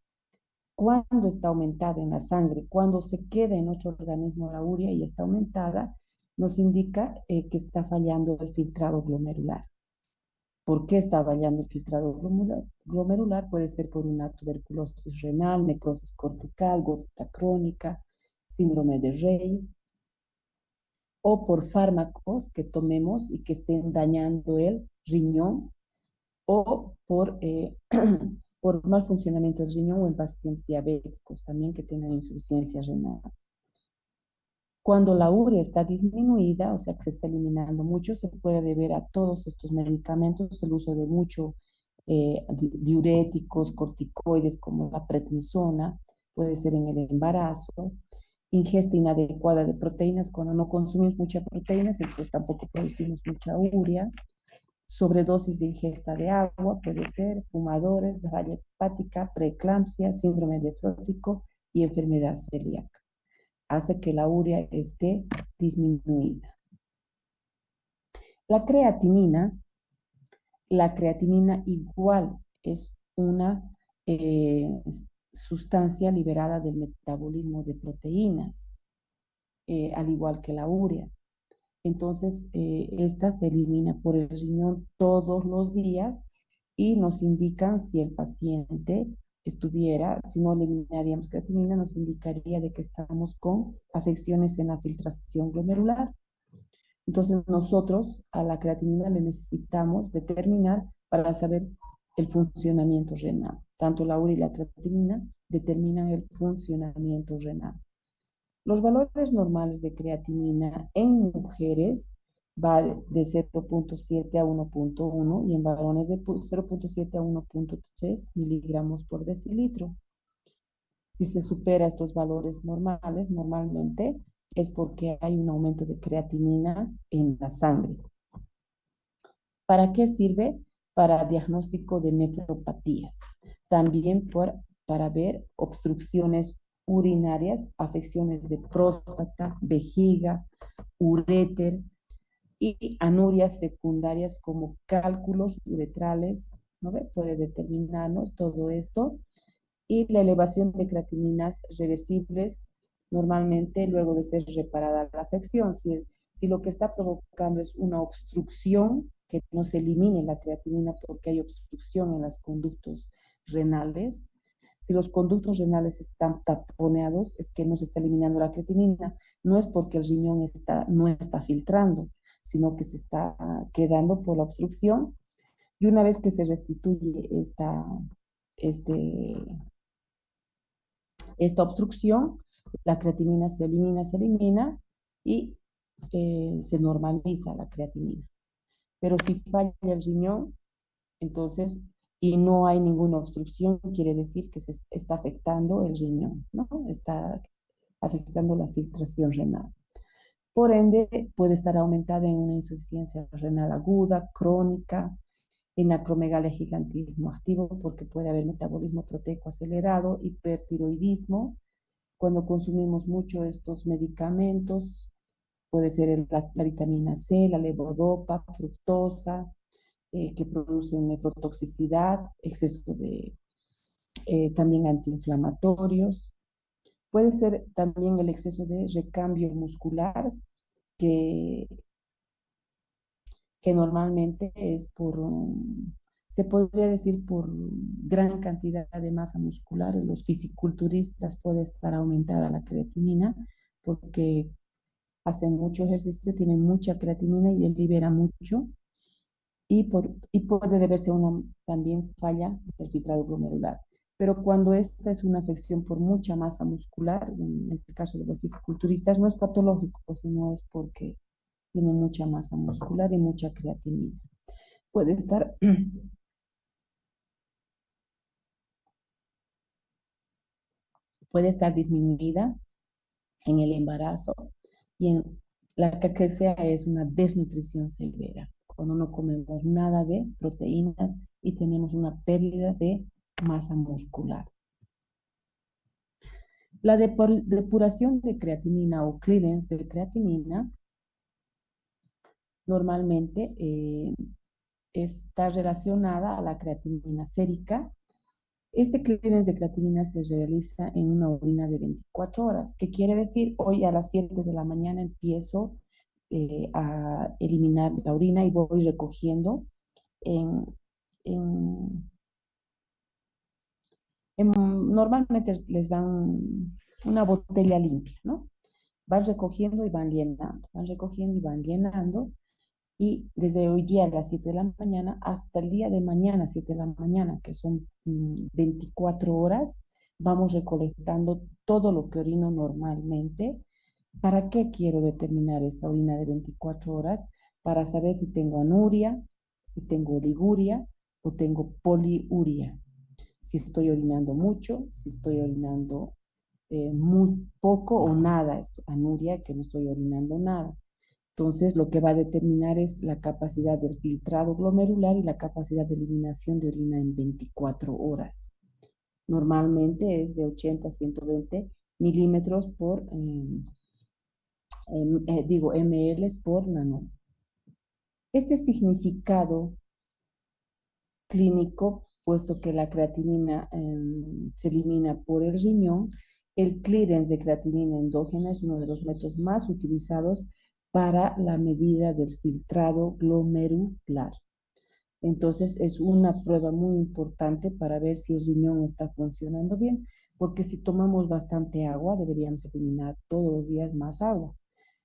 Cuando está aumentada en la sangre, cuando se queda en nuestro organismo la urea y está aumentada, nos indica que está fallando el filtrado glomerular. ¿Por qué está fallando el filtrado glomerular? Puede ser por una tuberculosis renal, necrosis cortical, gota crónica, síndrome de Rey, o por fármacos que tomemos y que estén dañando el riñón, o por, por mal funcionamiento del riñón o en pacientes diabéticos también que tengan insuficiencia renal. Cuando la urea está disminuida, o sea que se está eliminando mucho, se puede deber a todos estos medicamentos, el uso de mucho diuréticos, corticoides como la prednisona, puede ser en el embarazo, ingesta inadecuada de proteínas, cuando no consumimos muchas proteínas, entonces tampoco producimos mucha urea, sobredosis de ingesta de agua, puede ser, fumadores, falla hepática, preeclampsia, síndrome nefrótico y enfermedad celíaca. Hace que la urea esté disminuida. La creatinina, la creatinina igual es una sustancia liberada del metabolismo de proteínas, al igual que la urea. Entonces, esta se elimina por el riñón todos los días y nos indican si el paciente estuviera, si no eliminaríamos creatinina, nos indicaría de que estamos con afecciones en la filtración glomerular. Entonces, nosotros a la creatinina le necesitamos determinar para saber el funcionamiento renal. Tanto la urea y la creatinina determinan el funcionamiento renal. Los valores normales de creatinina en mujeres va de 0.7 a 1.1 y en varones de 0.7 a 1.3 miligramos por decilitro. Si se supera estos valores normales, normalmente es porque hay un aumento de creatinina en la sangre. ¿Para qué sirve? Para diagnóstico de nefropatías. También para ver obstrucciones urinarias, afecciones de próstata, vejiga, uréter y anurias secundarias como cálculos uretrales, ¿no ve? Puede determinarnos todo esto. Y la elevación de creatininas reversibles normalmente luego de ser reparada la afección. Si lo que está provocando es una obstrucción, que no se elimine la creatinina porque hay obstrucción en los conductos renales. Si los conductos renales están taponeados, es que no se está eliminando la creatinina. No es porque el riñón no está filtrando, sino que se está quedando por la obstrucción. Y una vez que se restituye este, esta obstrucción, la creatinina se elimina y se normaliza la creatinina. Pero si falla el riñón, entonces, y no hay ninguna obstrucción, quiere decir que se está afectando el riñón, ¿no? Está afectando la filtración renal. Por ende, puede estar aumentada en una insuficiencia renal aguda, crónica, en acromegalia gigantismo activo, porque puede haber metabolismo proteico acelerado, hipertiroidismo. Cuando consumimos mucho estos medicamentos, puede ser la vitamina C, la levodopa, fructosa, que producen nefrotoxicidad, exceso de también antiinflamatorios. Puede ser también el exceso de recambio muscular, que, que normalmente es se podría decir por gran cantidad de masa muscular. En los fisiculturistas puede estar aumentada la creatinina porque hacen mucho ejercicio, tienen mucha creatinina y libera mucho. Y puede deberse a una también falla del filtrado glomerular. Pero cuando esta es una afección por mucha masa muscular, en el caso de los fisiculturistas, no es patológico, sino es porque tiene mucha masa muscular y mucha creatinina. Puede estar, puede estar disminuida en el embarazo y en la que sea es una desnutrición severa, cuando no comemos nada de proteínas y tenemos una pérdida de masa muscular. La depuración de creatinina o clearance de creatinina normalmente está relacionada a la creatinina sérica. Este clearance de creatinina se realiza en una orina de 24 horas. ¿Qué quiere decir? Hoy a las 7 de la mañana empiezo a eliminar la orina y voy recogiendo en, en normalmente les dan una botella limpia, ¿no? Van recogiendo y van llenando, van recogiendo y van llenando. Y desde hoy día a las 7 de la mañana hasta el día de mañana, 7 de la mañana, que son 24 horas, vamos recolectando todo lo que orino normalmente. ¿Para qué quiero determinar esta orina de 24 horas? Para saber si tengo anuria, si tengo oliguria o tengo poliuria. Si estoy orinando mucho, si estoy orinando muy poco o nada, anuria, que no estoy orinando nada. Entonces, lo que va a determinar es la capacidad del filtrado glomerular y la capacidad de eliminación de orina en 24 horas. Normalmente es de 80 a 120 milímetros por, ml por nano. Este significado clínico, puesto que la creatinina se elimina por el riñón, el clearance de creatinina endógena es uno de los métodos más utilizados para la medida del filtrado glomerular. Entonces, es una prueba muy importante para ver si el riñón está funcionando bien, porque si tomamos bastante agua, deberíamos eliminar todos los días más agua.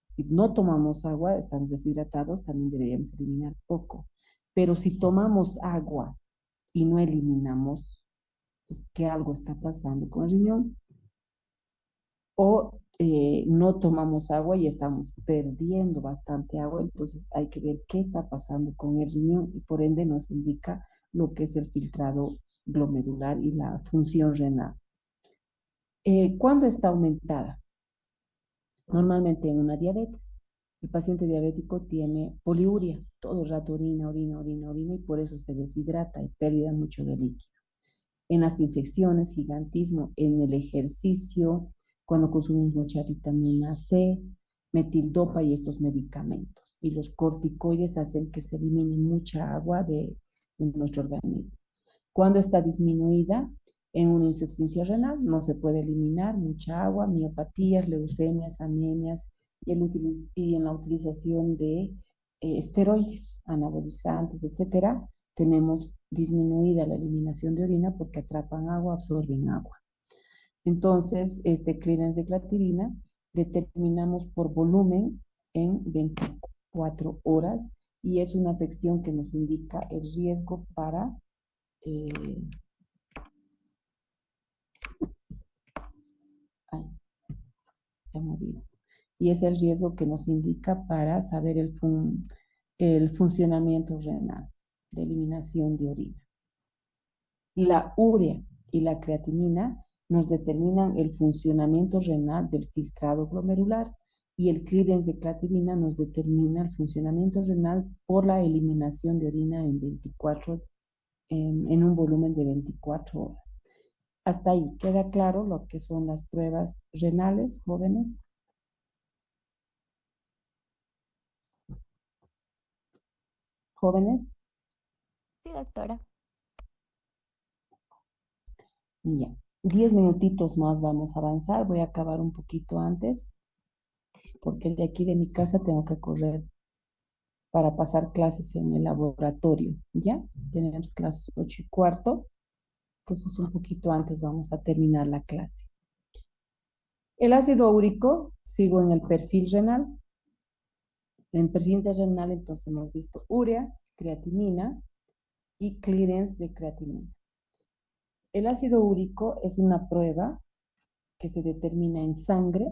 Si no tomamos agua, estamos deshidratados, también deberíamos eliminar poco. Pero si tomamos agua y no eliminamos, pues que algo está pasando con el riñón. O no tomamos agua y estamos perdiendo bastante agua, entonces hay que ver qué está pasando con el riñón y por ende nos indica lo que es el filtrado glomerular y la función renal. ¿Cuándo está aumentada? Normalmente en una diabetes. El paciente diabético tiene poliuria, todo el rato orina, orina, orina, orina y por eso se deshidrata y pérdida mucho de líquido. En las infecciones, gigantismo, en el ejercicio, cuando consumimos mucha vitamina C, metildopa y estos medicamentos. Y los corticoides hacen que se elimine mucha agua de nuestro organismo. Cuando está disminuida, en una insuficiencia renal no se puede eliminar mucha agua, miopatías, leucemias, anemias y en la utilización de esteroides, anabolizantes, etcétera, tenemos disminuida la eliminación de orina porque atrapan agua, absorben agua. Entonces, este clearance de creatinina determinamos por volumen en 24 horas y es una afección que nos indica el riesgo para se ha movido. Y es el riesgo que nos indica para saber el funcionamiento renal de eliminación de orina. La urea y la creatinina nos determinan el funcionamiento renal del filtrado glomerular y el clearance de creatinina nos determina el funcionamiento renal por la eliminación de orina en un volumen de 24 horas. Hasta ahí, ¿queda claro lo que son las pruebas renales, jóvenes? ¿Jóvenes?
Sí, doctora.
Ya. 10 minutitos más vamos a avanzar. Voy a acabar un poquito antes, porque de aquí de mi casa tengo que correr para pasar clases en el laboratorio. ¿Ya? Tenemos clases 8:15. Entonces, un poquito antes vamos a terminar la clase. El ácido úrico, sigo en el perfil renal. En el perfil renal, entonces, hemos visto urea, creatinina y clearance de creatinina. El ácido úrico es una prueba que se determina en sangre.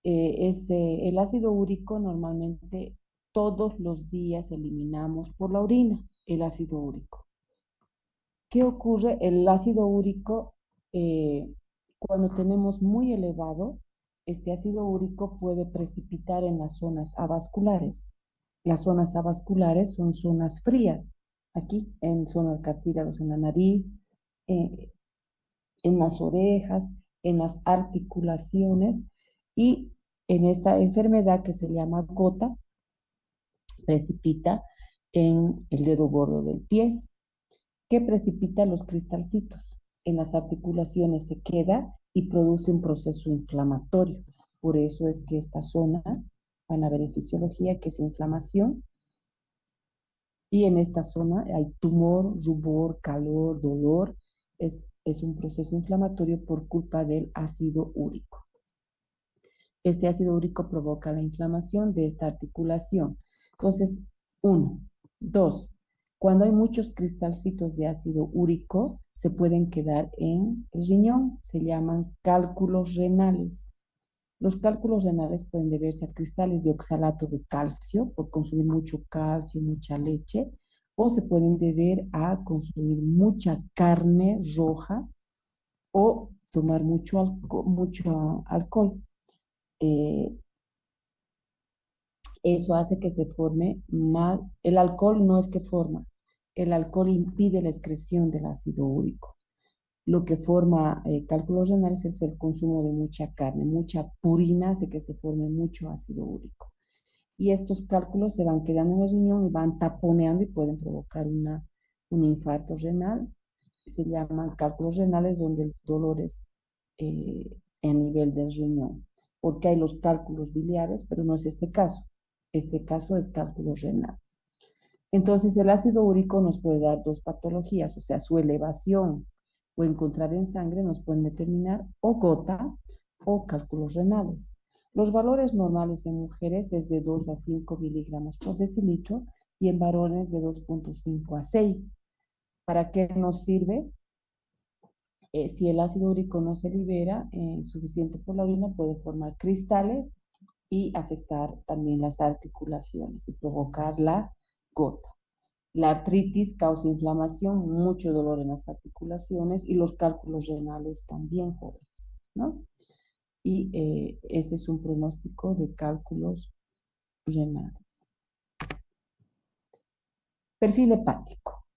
El ácido úrico normalmente todos los días eliminamos por la orina el ácido úrico. ¿Qué ocurre? El ácido úrico, cuando tenemos muy elevado, este ácido úrico puede precipitar en las zonas avasculares. Las zonas avasculares son zonas frías, aquí en zonas cartílagos, en la nariz, en las orejas, en las articulaciones y en esta enfermedad que se llama gota, precipita en el dedo gordo del pie, que precipita los cristalcitos. En las articulaciones se queda y produce un proceso inflamatorio. Por eso es que esta zona, van a ver en fisiología que es inflamación, y en esta zona hay tumor, rubor, calor, dolor. Es un proceso inflamatorio por culpa del ácido úrico. Este ácido úrico provoca la inflamación de esta articulación. Entonces, 1. 2. Cuando hay muchos cristalcitos de ácido úrico, se pueden quedar en el riñón. Se llaman cálculos renales. Los cálculos renales pueden deberse a cristales de oxalato de calcio por consumir mucho calcio, mucha leche, o se pueden deber a consumir mucha carne roja o tomar mucho alcohol. Eh, Eso hace que se forme más. El alcohol no es que forma, el alcohol impide la excreción del ácido úrico. Lo que forma cálculos renales es el consumo de mucha carne, mucha purina hace que se forme mucho ácido úrico. Y estos cálculos se van quedando en el riñón y van taponeando y pueden provocar un infarto renal. Se llaman cálculos renales donde el dolor es a nivel del riñón, porque hay los cálculos biliares, pero no es este caso. Este caso es cálculo renal. Entonces, el ácido úrico nos puede dar dos patologías, o sea, su elevación o encontrar en sangre nos pueden determinar o gota o cálculos renales. Los valores normales en mujeres es de 2 a 5 miligramos por decilitro y en varones de 2,5 a 6. ¿Para qué nos sirve? Si el ácido úrico no se libera suficiente por la orina, puede formar cristales y afectar también las articulaciones y provocar la gota. La artritis causa inflamación, mucho dolor en las articulaciones y los cálculos renales también jóvenes, ¿no? Y ese es un pronóstico de cálculos renales. Perfil hepático.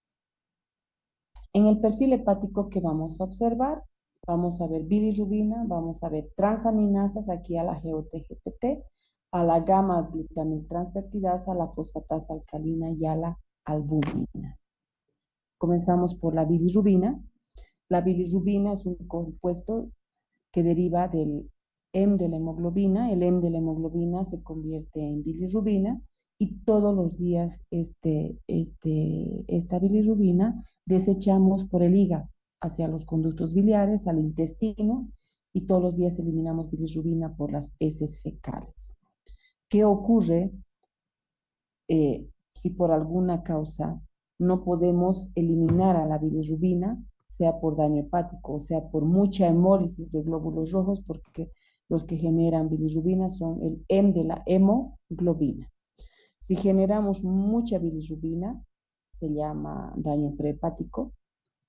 En el perfil hepático que vamos a observar, vamos a ver bilirrubina, vamos a ver transaminasas, aquí a la GOT-GPT, a la gamma-glutamiltransfertidasa, a la fosfatasa alcalina y a la albúmina. Comenzamos por la bilirrubina. La bilirrubina es un compuesto que deriva del M de la hemoglobina. El M de la hemoglobina se convierte en bilirrubina y todos los días esta bilirrubina desechamos por el hígado hacia los conductos biliares, al intestino, y todos los días eliminamos bilirrubina por las heces fecales. ¿Qué ocurre si por alguna causa no podemos eliminar a la bilirrubina, sea por daño hepático o sea por mucha hemólisis de glóbulos rojos, porque los que generan bilirrubina son el M de la hemoglobina? Si generamos mucha bilirrubina, se llama daño prehepático.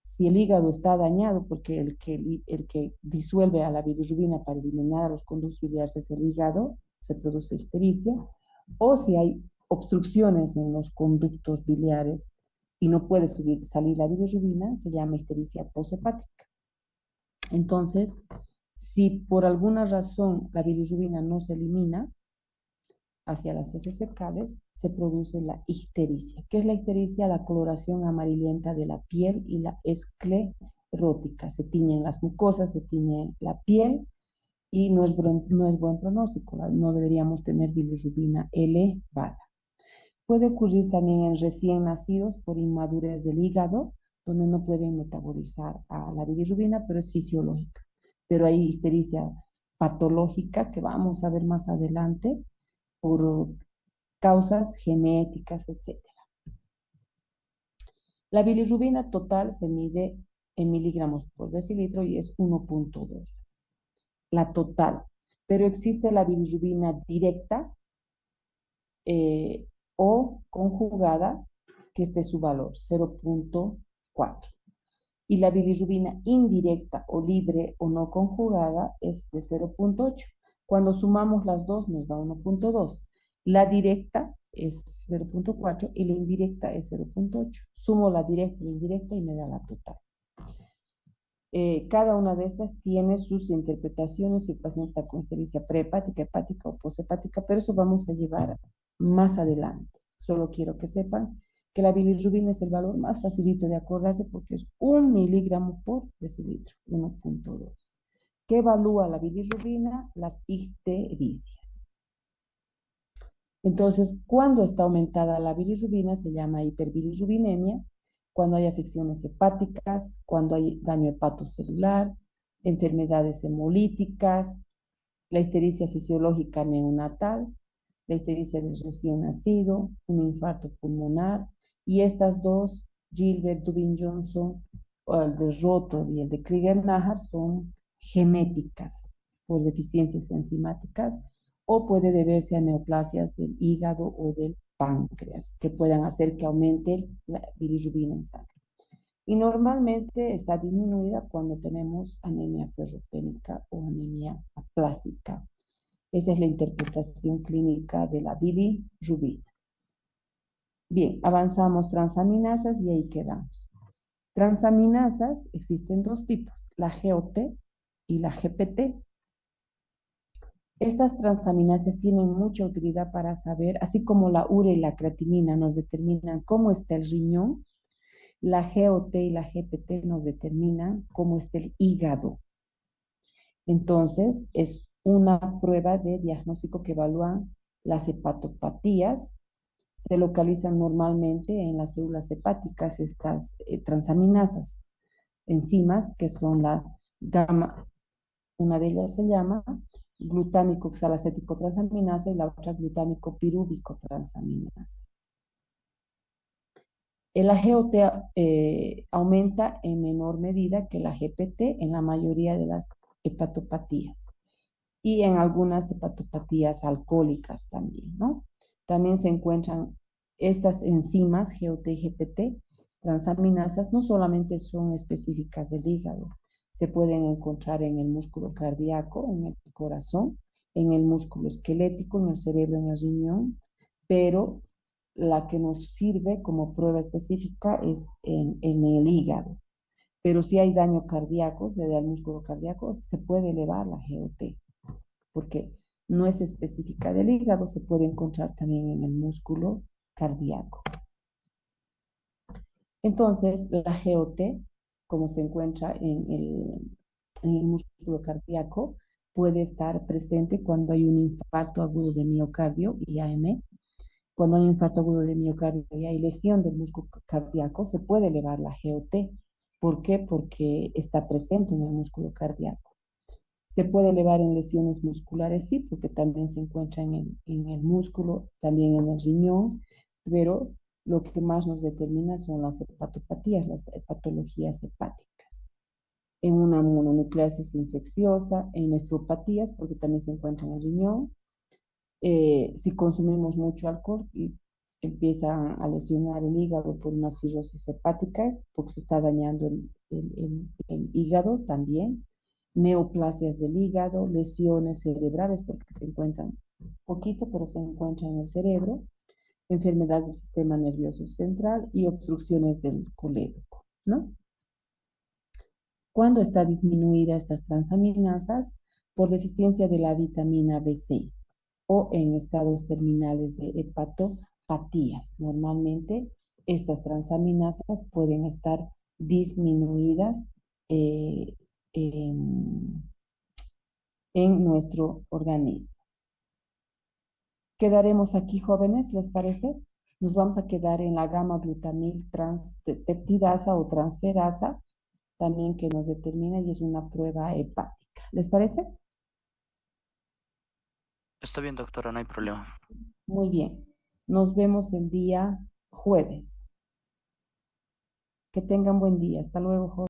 Si el hígado está dañado, porque el que disuelve a la bilirrubina para eliminar a los conductos biliares es el hígado, se produce ictericia. O si hay obstrucciones en los conductos biliares y no puede salir la bilirrubina, se llama ictericia poshepática. Entonces, si por alguna razón la bilirrubina no se elimina hacia las heces fecales, se produce la ictericia. ¿Qué es la ictericia? La coloración amarillenta de la piel y la esclerótica. Se tiñen las mucosas, se tiñe la piel y no es buen pronóstico. No deberíamos tener bilirrubina elevada. Puede ocurrir también en recién nacidos por inmadurez del hígado, donde no pueden metabolizar a la bilirrubina, pero es fisiológica. Pero hay ictericia patológica que vamos a ver más adelante por causas genéticas, etc. La bilirrubina total se mide en miligramos por decilitro y es 1,2. La total. Pero existe la bilirrubina directa o conjugada, que este es su valor, 0,4. Y la bilirrubina indirecta o libre o no conjugada es de 0,8. Cuando sumamos las dos nos da 1,2. La directa es 0,4 y la indirecta es 0,8. Sumo la directa y la indirecta y me da la total. Cada una de estas tiene sus interpretaciones si el paciente está con ictericia prehepática, hepática o poshepática, pero eso vamos a llevar más adelante. Solo quiero que sepan que la bilirrubina es el valor más facilito de acordarse porque es 1 miligramo por decilitro, 1,2. ¿Qué evalúa la bilirrubina? Las ictericias. Entonces, cuando está aumentada la bilirrubina se llama hiperbilirrubinemia, cuando hay afecciones hepáticas, cuando hay daño hepatocelular, enfermedades hemolíticas, la ictericia fisiológica neonatal, la ictericia del recién nacido, un infarto pulmonar, y estas dos, Gilbert-Dubin-Johnson, o el de Rotor y el de Krieger-Nahar, son genéticas por deficiencias enzimáticas, o puede deberse a neoplasias del hígado o del páncreas que puedan hacer que aumente la bilirrubina en sangre. Y normalmente está disminuida cuando tenemos anemia ferropénica o anemia aplásica. Esa es la interpretación clínica de la bilirrubina. Bien, avanzamos transaminasas y ahí quedamos. Transaminasas existen dos tipos, la GOT y la GPT. Estas transaminasas tienen mucha utilidad para saber, así como la urea y la creatinina nos determinan cómo está el riñón, la GOT y la GPT nos determinan cómo está el hígado. Entonces, es una prueba de diagnóstico que evalúan las hepatopatías. Se localizan normalmente en las células hepáticas estas transaminasas, enzimas que son la gamma, una de ellas se llama glutámico oxalacético transaminasa y la otra glutámico pirúvico transaminasa. La GOT aumenta en menor medida que la GPT en la mayoría de las hepatopatías y en algunas hepatopatías alcohólicas también, ¿no? También se encuentran estas enzimas GOT y GPT transaminasas, no solamente son específicas del hígado, se pueden encontrar en el músculo cardíaco, en el corazón, en el músculo esquelético, en el cerebro, en el riñón, pero la que nos sirve como prueba específica es en el hígado. Pero si hay daño cardíaco, se da al músculo cardíaco, se puede elevar la GOT, porque no es específica del hígado, se puede encontrar también en el músculo cardíaco. Entonces, la GOT, como se encuentra en el músculo cardíaco, puede estar presente cuando hay un infarto agudo de miocardio, IAM. Cuando hay infarto agudo de miocardio y hay lesión del músculo cardíaco, se puede elevar la GOT. ¿Por qué? Porque está presente en el músculo cardíaco. Se puede elevar en lesiones musculares, sí, porque también se encuentra en el músculo, también en el riñón, pero lo que más nos determina son las hepatopatías, las patologías hepáticas. En una mononucleosis infecciosa, en nefropatías, porque también se encuentra en el riñón. Si consumimos mucho alcohol y empieza a lesionar el hígado por una cirrosis hepática, porque se está dañando el hígado también, neoplasias del hígado, lesiones cerebrales, porque se encuentran poquito, pero se encuentran en el cerebro, enfermedades del sistema nervioso central y obstrucciones del colédoco, ¿no? Cuando está disminuida estas transaminasas por deficiencia de la vitamina B6 o en estados terminales de hepatopatías. Normalmente estas transaminasas pueden estar disminuidas en nuestro organismo. Quedaremos aquí, jóvenes, ¿les parece? Nos vamos a quedar en la gamma glutamil transpeptidasa o transferasa, también que nos determina y es una prueba hepática. ¿Les parece?
Está bien, doctora, no hay problema.
Muy bien. Nos vemos el día jueves. Que tengan buen día. Hasta luego, jóvenes.